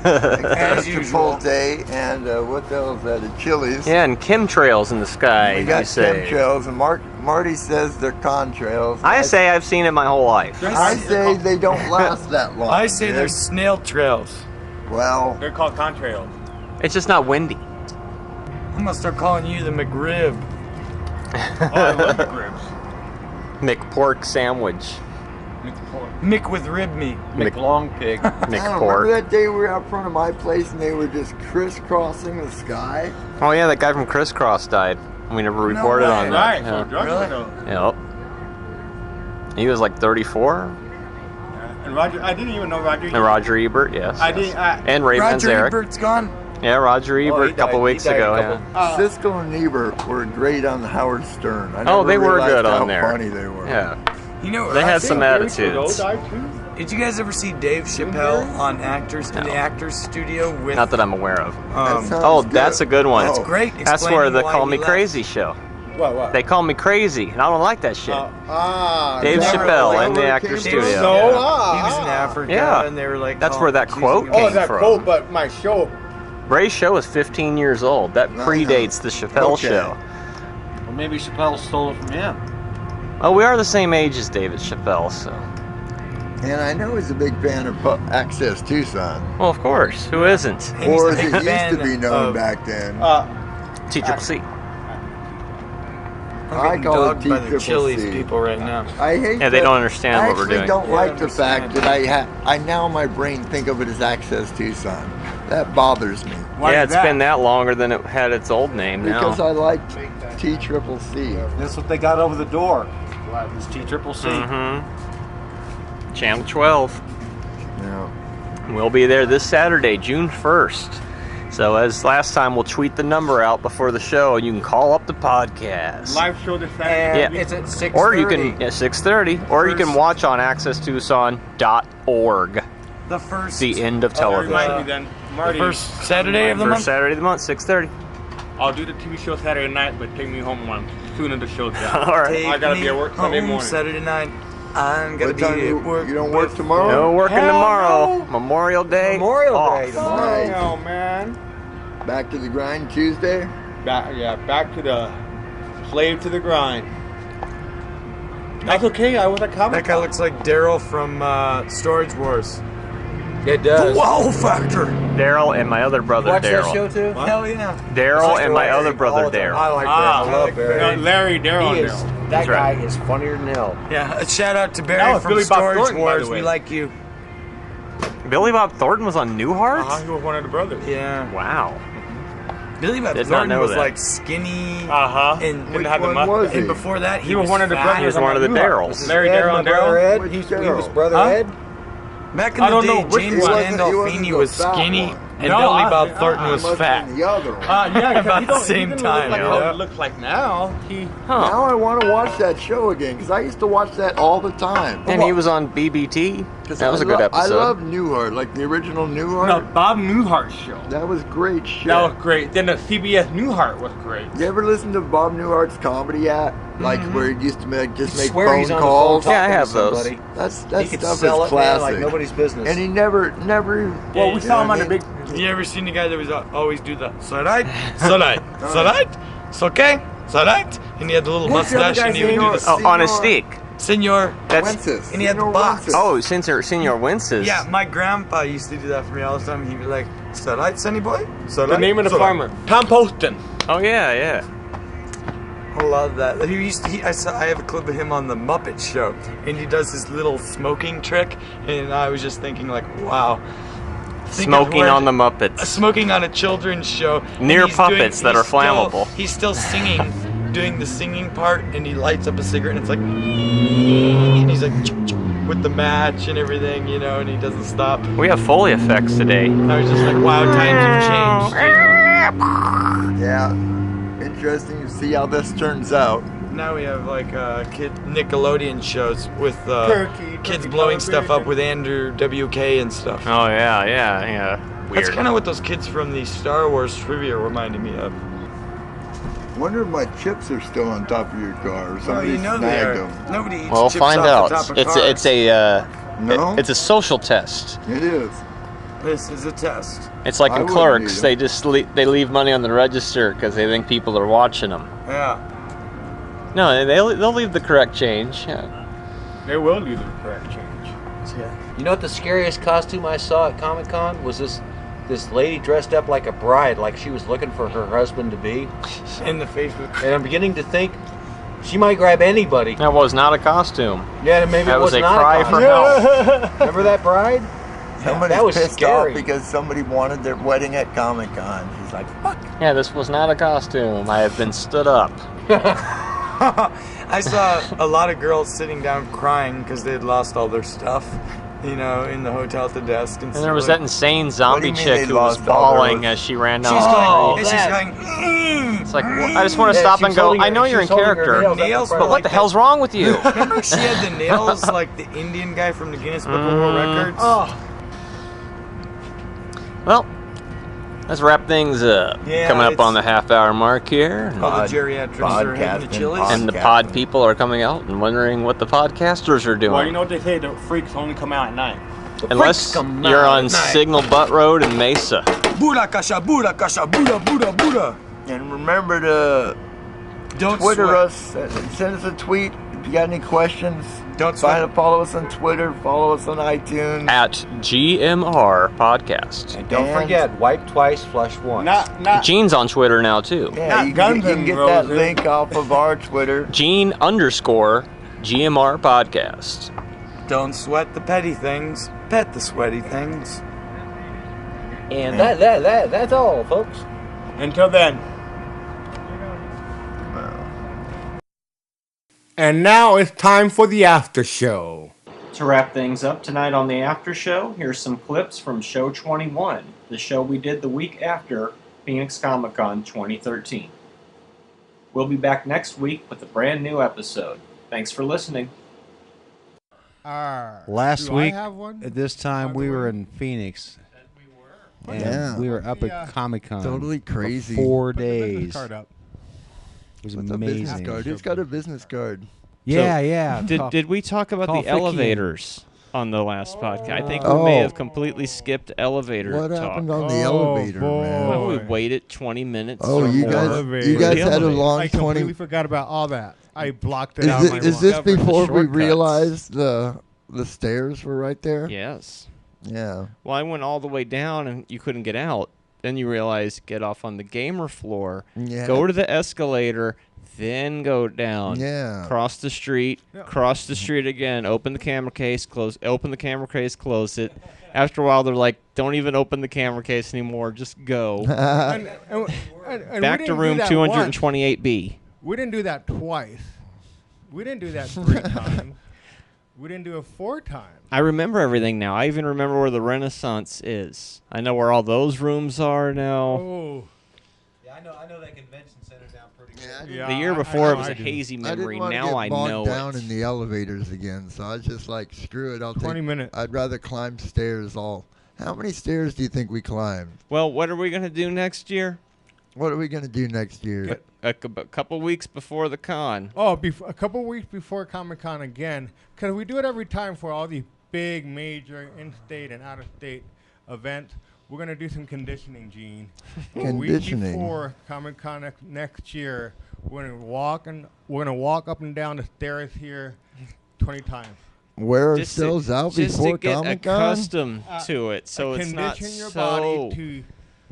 As usual. Chipotle and what the hell is that? A Chili's. Yeah, and chemtrails in the sky, We you got say. chemtrails, and Marty says they're contrails. I say I've seen it my whole life. I say they don't last that long. I say dude. they're snail trails. Well, They're called contrails. It's just not windy. I'm gonna start calling you the McRib. Oh, I love the ribs. McPork sandwich. Mick with rib meat. McLong pig. I don't remember McPork. that day we were out front of my place and they were just crisscrossing the sky. Oh yeah, that guy from Crisscross died. We never reported way. on that. Right, Yeah. so drugs Really? though. Yep. He was like 34. And Roger, I didn't even know Roger. And Roger Ebert, yes. I didn't. And Ray Roger Manzarek. Ebert's gone. Yeah, Roger Ebert he a couple died- weeks he died ago. a couple- Yeah. Siskel and Ebert were great on Howard Stern. I Oh, never they were realized good on how there. funny they were. Yeah. You know, They I had think- some Trudeau attitudes. died too? Did you guys ever see Dave Chappelle on Actors in the Actors Studio with? Not that I'm aware of. That sounds Oh, good. that's a good one. Oh. great. That's where explaining the why Call he Me left. Crazy show. What? They call me crazy, and I don't like that shit. Dave never Chappelle really in the came Actors to Studio. us. No. Yeah. Ah, He was in ah. Africa, Yeah. and they were like, That's where that accusing quote him. came Oh, that from. quote, but my show. Ray's show is 15 years old. That predates the Chappelle Okay. show. Well, maybe Chappelle stole it from him. Oh, we are the same age as David Chappelle, so. And I know he's a big fan of Access Tucson. Well, of course. Who isn't? And he's Or a as big it used fan to be known of- back then. T-Triple-C. I'm I getting call it dogged by the T-Triple-C. Chili's people right now. I hate Yeah, they that- don't understand what we're doing. I actually don't Yeah, like I the fact understand. that I now in my brain think of it as Access Tucson. That bothers me. Why Yeah, is it's that? been that longer than it had its old name now. Because I like T-Triple-C. That's what they got over the door. It's T-Triple-C. Mm-hmm. Channel 12. Yeah. We'll be there this Saturday, June 1st. So as last time, we'll tweet the number out before the show, and you can call up the podcast. Live show this Saturday. And Yeah. it's at 6:30. Or you can, 6:30, or you can watch on accesstucson.org. The first. The end of Oh, television. remind me then, Marty. First Saturday of the First month. Saturday of the month, 6:30. I'll do the TV show Saturday night, but take me home one sooner the show's done. All right. I gotta be at work Sunday home morning. Saturday night. I'm gonna What be time at you work. don't work with- tomorrow? No working Hell tomorrow. no. Memorial Day. Memorial off. Day tomorrow. Nice. Oh man. Back to the grind Tuesday. Back to the slave to the grind. That's okay. I was at Comic-Con. That guy looks like Daryl from Storage Wars. It does. Wow factor. Daryl and my other brother Watch that show Daryl. too? Hell yeah. Daryl and my other brother Daryl. I like Ah, Daryl. I love Barry. Larry, Daryl, He and is. Daryl. That right. guy is funnier than hell. Yeah, a shout out to That Barry was from Billy Bob Storage Thornton, by the Wars. way. We like you. Billy Bob Thornton was on Newhart? He was one of the brothers. Yeah. Wow. Billy Bob Did not Thornton know was that. like skinny. And And, Which had the one mustache. was he? and before that, He was one of the fat. brothers. He was one of the Newhart. Daryls. Larry, Ed, Daryl, my and brother Daryl. Ed. Which He was Daryl? brother Huh? Ed. Back in I the don't know day, which James one. Gandolfini the was fat skinny, one. and No, Billy I- Bob I- Thornton I was Must fat. have been the other one. Yeah, About he the don't- same he didn't time, look like you how know? he looks like now. Now I want to watch that show again because I used to watch that all the time. And he was on BBT. 'Cause That was I a good I episode. love Newhart, like the original Newhart. No, Bob Newhart's show. That was great shit. That was great. Then the CBS Newhart was great. You ever listen to Bob Newhart's comedy act? Like where he used to make Swear phone he's on calls. the phone Yeah, I talking have to those. somebody. That He could stuff sell is it, man, classic. like nobody's business. And he never. Well, we saw him on the big. You ever seen the guy that was always do the "Sarai, Sarai, Sarai, it's okay, Sarai," and he had the little What's the other mustache and he guy's would do name? the Oh, on a stick. Senor. That's Wences. And he had the Senor box. Wences. oh, Senior Wences. Yeah, my grandpa used to do that for me all the time. He'd be like, "Sarai, Sonny boy, Sarai." The name of the Sarai." farmer, Tom Poston. Oh yeah, yeah. I love that. I have a clip of him on the Muppet Show, and he does this little smoking trick, and I was just thinking like, wow. Think of Smoking where- on the Muppets. Smoking on a children's show. and Near he's puppets that are flammable. He's still singing, doing the singing part, and he lights up a cigarette, and it's like, and he's like, with the match and everything, you know, and he doesn't stop. We have Foley effects today. I was just like, wow, times have changed. Yeah. Interesting to see how this turns out. Now we have like kid Nickelodeon shows with Turkey kids blowing stuff up with Andrew WK and stuff. Oh yeah, yeah. Weird. That's kind of what those kids from the Star Wars trivia reminded me of. Wonder if my chips are still on top of your car or Oh, somebody you know they snagged are. them. Nobody eats Well, chips find off out. the top of It's cars. it's a No? it's a social test. It is. This is a test. It's like I in wouldn't Clerks, eat they 'em. just they leave money on the register because they think people are watching them. Yeah. No, they'll leave the correct change. Yeah. They will do the correct change. You know what the scariest costume I saw at Comic-Con was? This lady dressed up like a bride, like she was looking for her husband to be. In the Facebook. And I'm beginning to think she might grab anybody. That was not a costume. Yeah, maybe That it was was a not cry a for costume. help. Remember that bride? Somebody's that was pissed scary. off because somebody wanted their wedding at Comic Con. She's like, fuck. Yeah, this was not a costume. I have been stood up. I saw a lot of girls sitting down crying because they had lost all their stuff, you know, in the hotel at the desk. And there was that insane zombie What do you mean chick they who was lost all their- bawling as she ran down She's the going, street. and she's going, It's like, I just want to Yeah, stop she and was go, holding I her- know she you're in was holding her character, nails Nails, up in but front what of the her. hell's wrong with you? Remember she had the nails like the Indian guy from the Guinness Book of World Records? Oh, Well, let's wrap things up. Yeah, Coming up it's- on the half-hour mark here. All the geriatrics are heading to podcasting, Chili's. And the pod people are coming out and wondering what the podcasters are doing. well, you know what they say? The freaks only come out at night. Unless come you're out on at night. Signal Butt Road in Mesa. Buddha kasha, Buddha kasha, Buddha, Buddha, Buddha. And remember to Don't Twitter sweat. us. Send us a tweet if you got any questions. Don't sweat. Follow us on Twitter. Follow us on iTunes. At GMR Podcast. And don't And- forget, wipe twice, flush once. Not. Gene's on Twitter now, too. Yeah, Not you Guns can N' get that Roses. link off of our Twitter. Gene_GMR Podcast. Don't sweat the petty things, pet the sweaty things. And that's all, folks. Until then. And now it's time for the after show. To wrap things up tonight on the after show, here's some clips from Show 21, the show we did the week after Phoenix ComiCon 2013. We'll be back next week with a brand new episode. Thanks for listening. Last week at this time we were in Phoenix. And Yeah. we were up at Comic-Con. Totally crazy. For 4 days. Card up. It was What's a business amazing. card? Who's got a business card? Yeah. Did we talk about Call the Fricky. elevators? on the last podcast. I think we may have completely skipped elevator What talk. happened on the elevator, man? Well, we waited 20 minutes. Oh, or you more guys, for you guys the had a elevator. long I 20. completely forgot about all that. I blocked it out. Is this Discovered the before we shortcuts. realized the stairs were right there? Yes. Yeah. Well, I went all the way down and you couldn't get out. Then you realize get off on the gamer floor, Yeah. go to the escalator, then go down. Yeah. Cross the street, cross the street again, open the camera case, open the camera case, close it. After a while, they're like, don't even open the camera case anymore, just go. And Back we to didn't room do that once. 228B. We didn't do that twice. We didn't do that 3 times. We didn't do it 4 times. I remember everything now. I even remember where the Renaissance is. I know where all those rooms are now. Oh. Yeah, I know that convention center down pretty good. Yeah, The year I before, know it was I a do. hazy I didn't memory. want to Now get I bogged know down it. in the elevators again, so I was just like, screw it. I'll 20 take. minutes. I'd rather climb stairs. How many stairs do you think we climbed? Well, what are we going to do next year? What are we gonna do next year? A couple weeks before the con. Oh, a couple weeks before Comic-Con again, because we do it every time for all these big, major in-state and out-of-state events. We're going to do some conditioning, Gene. A week Conditioning. before Comic-Con next year, we're going to walk up and down the stairs here 20 times. Wear Just ourselves out just before to get Comic Con. accustomed to it, so it's not condition your so. body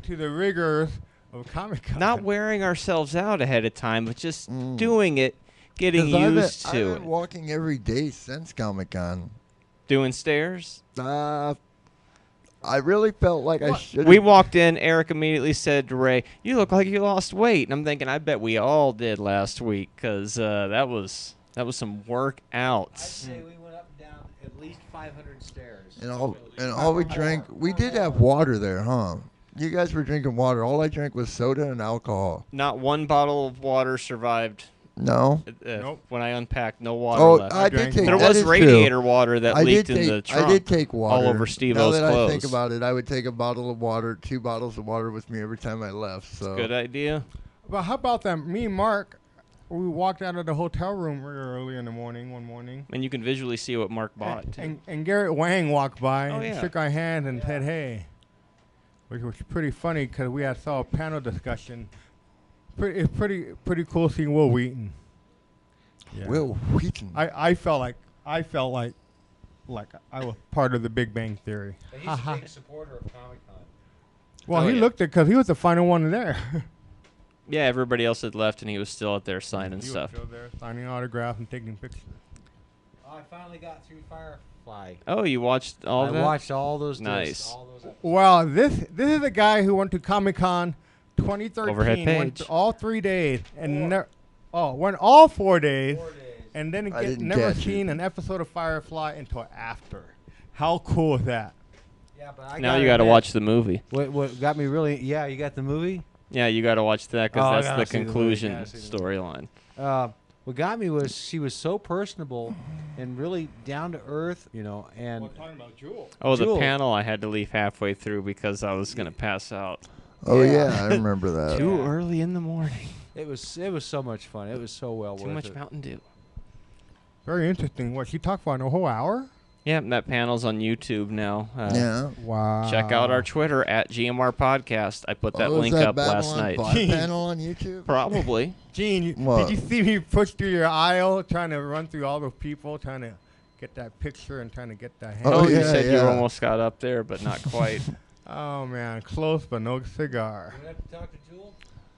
to the rigors of Comic-Con. Not wearing ourselves out ahead of time, but just doing it, getting I've used been, to I've it. been walking every day since Comic Con. Doing stairs. I really felt like I should. We walked in. Eric immediately said to Ray, "You look like you lost weight." And I'm thinking, I bet we all did last week, because that was some workouts. say we went up and down at least 500 stairs. And all we drank. We did have water there, huh? You guys were drinking water. All I drank was soda and alcohol. Not one bottle of water survived. No. Nope. When I unpacked, no water Oh, left. I did take. There that was is radiator true. water that I leaked did in take, the trunk. I did take water. all over Steve-O's Now that clothes. I think about it, I would take a bottle of water, 2 bottles of water with me every time I left. So Good idea. But how about that? Me and Mark, we walked out of the hotel room really early in the morning one morning. And you can visually see what Mark bought, too. And Garrett Wang walked by Oh, and yeah. shook our hand and said, hey. Which was pretty funny because we had saw a panel discussion. It's pretty cool seeing Will Wheaton. Yeah. Will Wheaton. I felt like I was part of the Big Bang Theory. He's a big supporter of Comic-Con. Well, Oh, he yeah. looked it because he was the final one there. Yeah, everybody else had left, and he was still out there signing He stuff. was still there signing autographs and taking pictures. Oh, I finally got through Firefly. Oh, you watched all I that? watched all those discs, Nice. all those Well, this is a guy who went to Comic-Con 2013. Overhead Went page. all 3 days and went all 4 days, 4 days. and then I didn't never catch it. seen an episode of Firefly until after. How cool is that? Yeah, but I Now you got to watch the movie. What got me really? Yeah, you got the movie. Yeah, you got to watch that, Oh, I because gotta that's the see the movie. conclusion Gotta see the movie. storyline. What got me was she was so personable and really down to earth, and talking about Jewel. Oh, the Jewel. panel I had to leave halfway through because I was going to pass out. Oh Yeah. yeah, I remember that. Too early in the morning. it was so much fun. It was so well Too worth much it. Mountain Dew. Very interesting. What she talked for a whole hour? Yeah, and that panel's on YouTube now. Yeah. Wow. Check out our Twitter at GMR Podcast. I put that Oh, is link that up last Babylon night. 5 panel on YouTube. Probably. Gene, What? did you see me push through your aisle trying to run through all those people trying to get that picture and trying to get that hand? Oh, you yeah, said you yeah. almost got up there, but not quite. Oh, man, close but no cigar. You went up to talk to Jewel?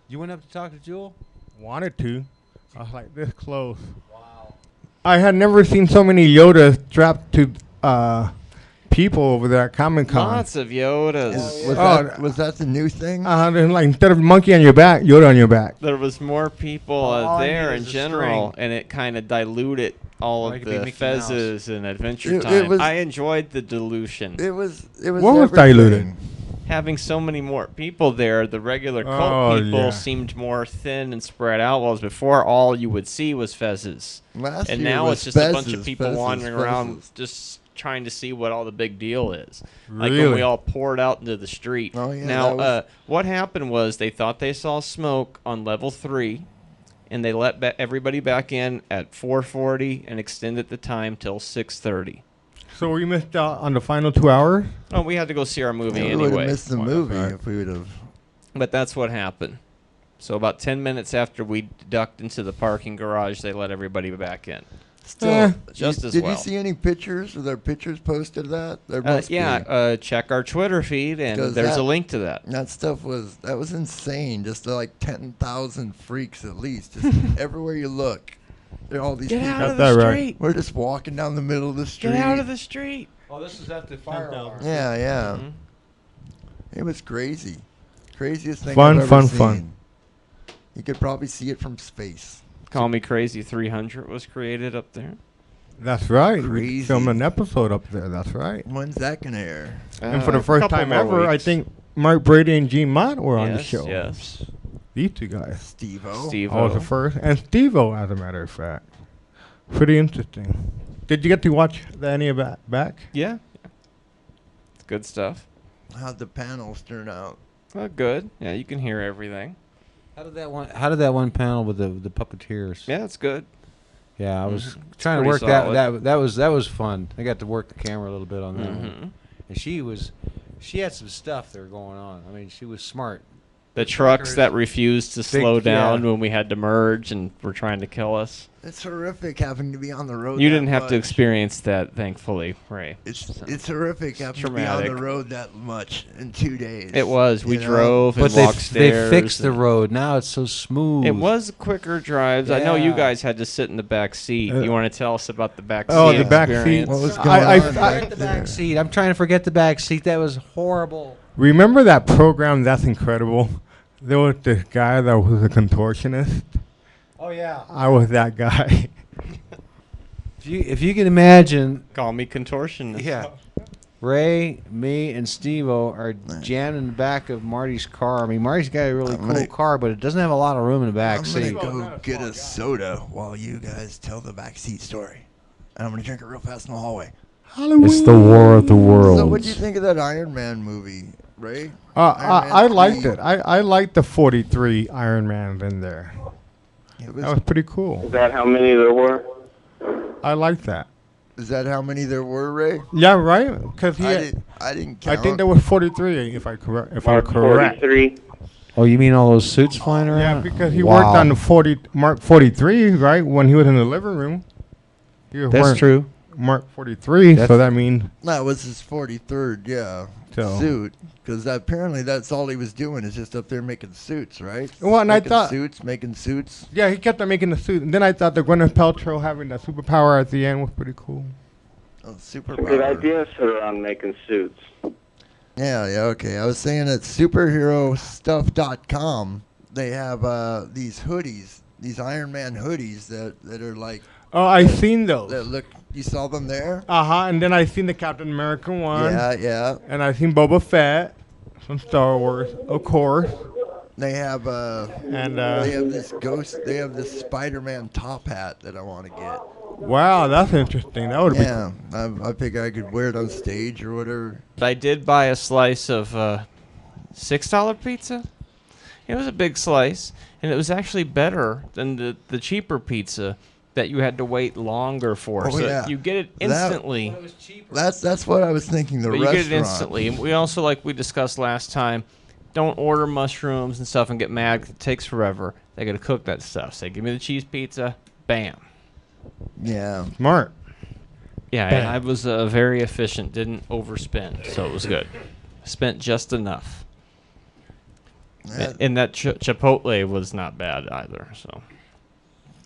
You went up to talk to Jewel? Wanted to. I was like this close. Wow. I had never seen so many Yodas strapped to people over there at Comic-Con. Lots of Yodas. Was that the new thing? Like instead of monkey on your back, Yoda on your back. There was more people All I there need in is a general, string. and it kind of diluted all Or it of could be the Mickey Mouse. fezzes and Adventure It Time. was- I enjoyed the dilution. It was. What was diluted? Having so many more people there, the regular cult Oh, people yeah. seemed more thin and spread out, whereas before all you would see was fezzes. Last And year now was it's just a bunch of fezzes, people fezzes, wandering around fezzes. just trying to see what all the big deal is. Like when Really? we all poured out into the street. Oh, yeah, now, that was- what happened was they thought they saw smoke on level 3, and they let everybody back in at 4:40 and extended the time till 6:30. So we missed out on the final 2 hours? Oh, we had to go see our movie We would have anyway. missed the movie if we would have. But that's what happened. So about 10 minutes after we ducked into the parking garage, they let everybody back in. Still, just as did well. you see any pictures? Were there pictures posted of that? There must be. Check our Twitter feed, and 'Cause there's that- a link to that. That stuff was insane. Just like 10,000 freaks at least, just everywhere you look. There are all these Get people. out of that the right? street! We're just walking down the middle of the street. Get out of the street! Oh, this is at the fire alarm. Yeah, yeah. Mhm. It was crazy. Craziest thing Fun, I've ever fun, seen. fun. You could probably see it from space. Call Me Crazy 300 was created up there. That's right. Crazy. We filmed an episode up there. That's right. When's that gonna air? And for the first couple time more ever, I weeks. think Mark Brady and Gene Mott were on the Yes, show. yes. These two guys. Steve-O. Steve-O. I was the first. And Steve-O, as a matter of fact. Pretty interesting. Did you get to watch any of that back? Yeah. It's good stuff. How'd the panels turn out? Good. Yeah, you can hear everything. How did that one panel with the puppeteers? Yeah, it's good. Yeah, I was Mhm. trying to Pretty work solid. that was fun. I got to work the camera a little bit on that one. Mhm. And she had some stuff there going on. I mean, she was smart. The trucks that refused to slow yeah. down when we had to merge and were trying to kill us. It's horrific having to be on the road. You that didn't have to much. experience that, thankfully, Ray. It's horrific having to be traumatic. on the road that much in 2 days. It was. We you know? drove and But they walked stairs. fixed the and- road. Now it's so smooth. It was quicker drives. I know you Yeah. guys had to sit in the back seat. You want to tell us about the back seat Oh, the back seat. experience? What was going I- on I- back the there? back seat. I'm trying to forget the back seat. That was horrible. Remember that program, That's Incredible? There was this guy that was a contortionist. Oh yeah. I was that guy. If you can imagine, Call me contortionist. yeah. Ray, me, and Steve-O are jammed in the back of Marty's car. I mean, Marty's got a really I'm cool gonna- car, but it doesn't have a lot of room in the back I'm seat. gonna go get a soda while you guys tell the backseat story. And I'm gonna drink it real fast in the hallway. Halloween. It's the War of the Worlds. So what'd you think of that Iron Man movie, Ray? I liked 3. it. I liked the 43 Iron Man in there. It That was pretty cool. Is that how many there were? I liked that. Is that how many there were, Ray? Yeah, right? Because I didn't count. I think there was 43, if I'm Mark correct. 43. Oh, you mean all those suits flying around? Yeah, because he worked on the Mark 43, right? When he was in the living room. He was That's wearing true. Mark 43, so That's- that means That was his 43rd, So- suit. Because apparently that's all he was doing is just up there making suits, right? Well, and making suits. yeah, he kept on making the suit. And then I thought the Gwyneth Paltrow having that superpower at the end was pretty cool. Oh, super Good idea, sir, on making suits. Yeah, okay. I was saying at superherostuff.com, they have these hoodies, these Iron Man hoodies that are like, Oh, I seen those. that look, you saw them there? And then I seen the Captain America one. Yeah. And I seen Boba Fett from Star Wars, of course. They have And they have this Spider-Man top hat that I want to get. wow, that's interesting. That would Yeah, I figure I could wear it on stage or whatever. I did buy a slice of $6 pizza. It was a big slice, and it was actually better than the cheaper pizza that you had to wait longer for. Oh, so yeah. you get it instantly. That's what I was thinking. The But you restaurant. get it instantly. And we also, like we discussed last time, don't order mushrooms and stuff and get mad 'cause it takes forever. They got to cook that stuff. Say, give me the cheese pizza. Bam. Yeah. be smart. Yeah, Bam. I was very efficient. Didn't overspend, so it was good. Spent just enough. And that Chipotle was not bad either. So.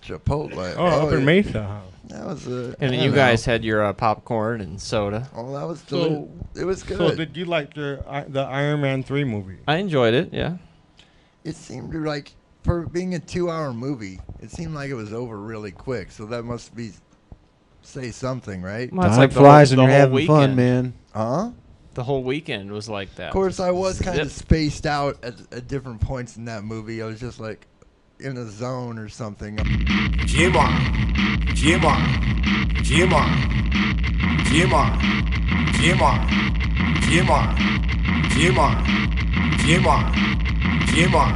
Chipotle. Oh, up in yeah. Mesa. Huh? That was And then you guys had your popcorn and soda. Oh, that was So- it was good. So did you like the Iron Man 3 movie? I enjoyed it, yeah. It seemed like for being a 2-hour movie, it seemed like it was over really quick. So that must say something, right? Well, it's Time like flies when the you're whole having weekend. fun, man. Huh? The whole weekend was like that. Of course, I was kind of Zip. spaced out at different points in that movie. I was just like in a zone or something. GMR, GMR, GMR, GMR, GMR, GMR, GMR, GMR, GMR,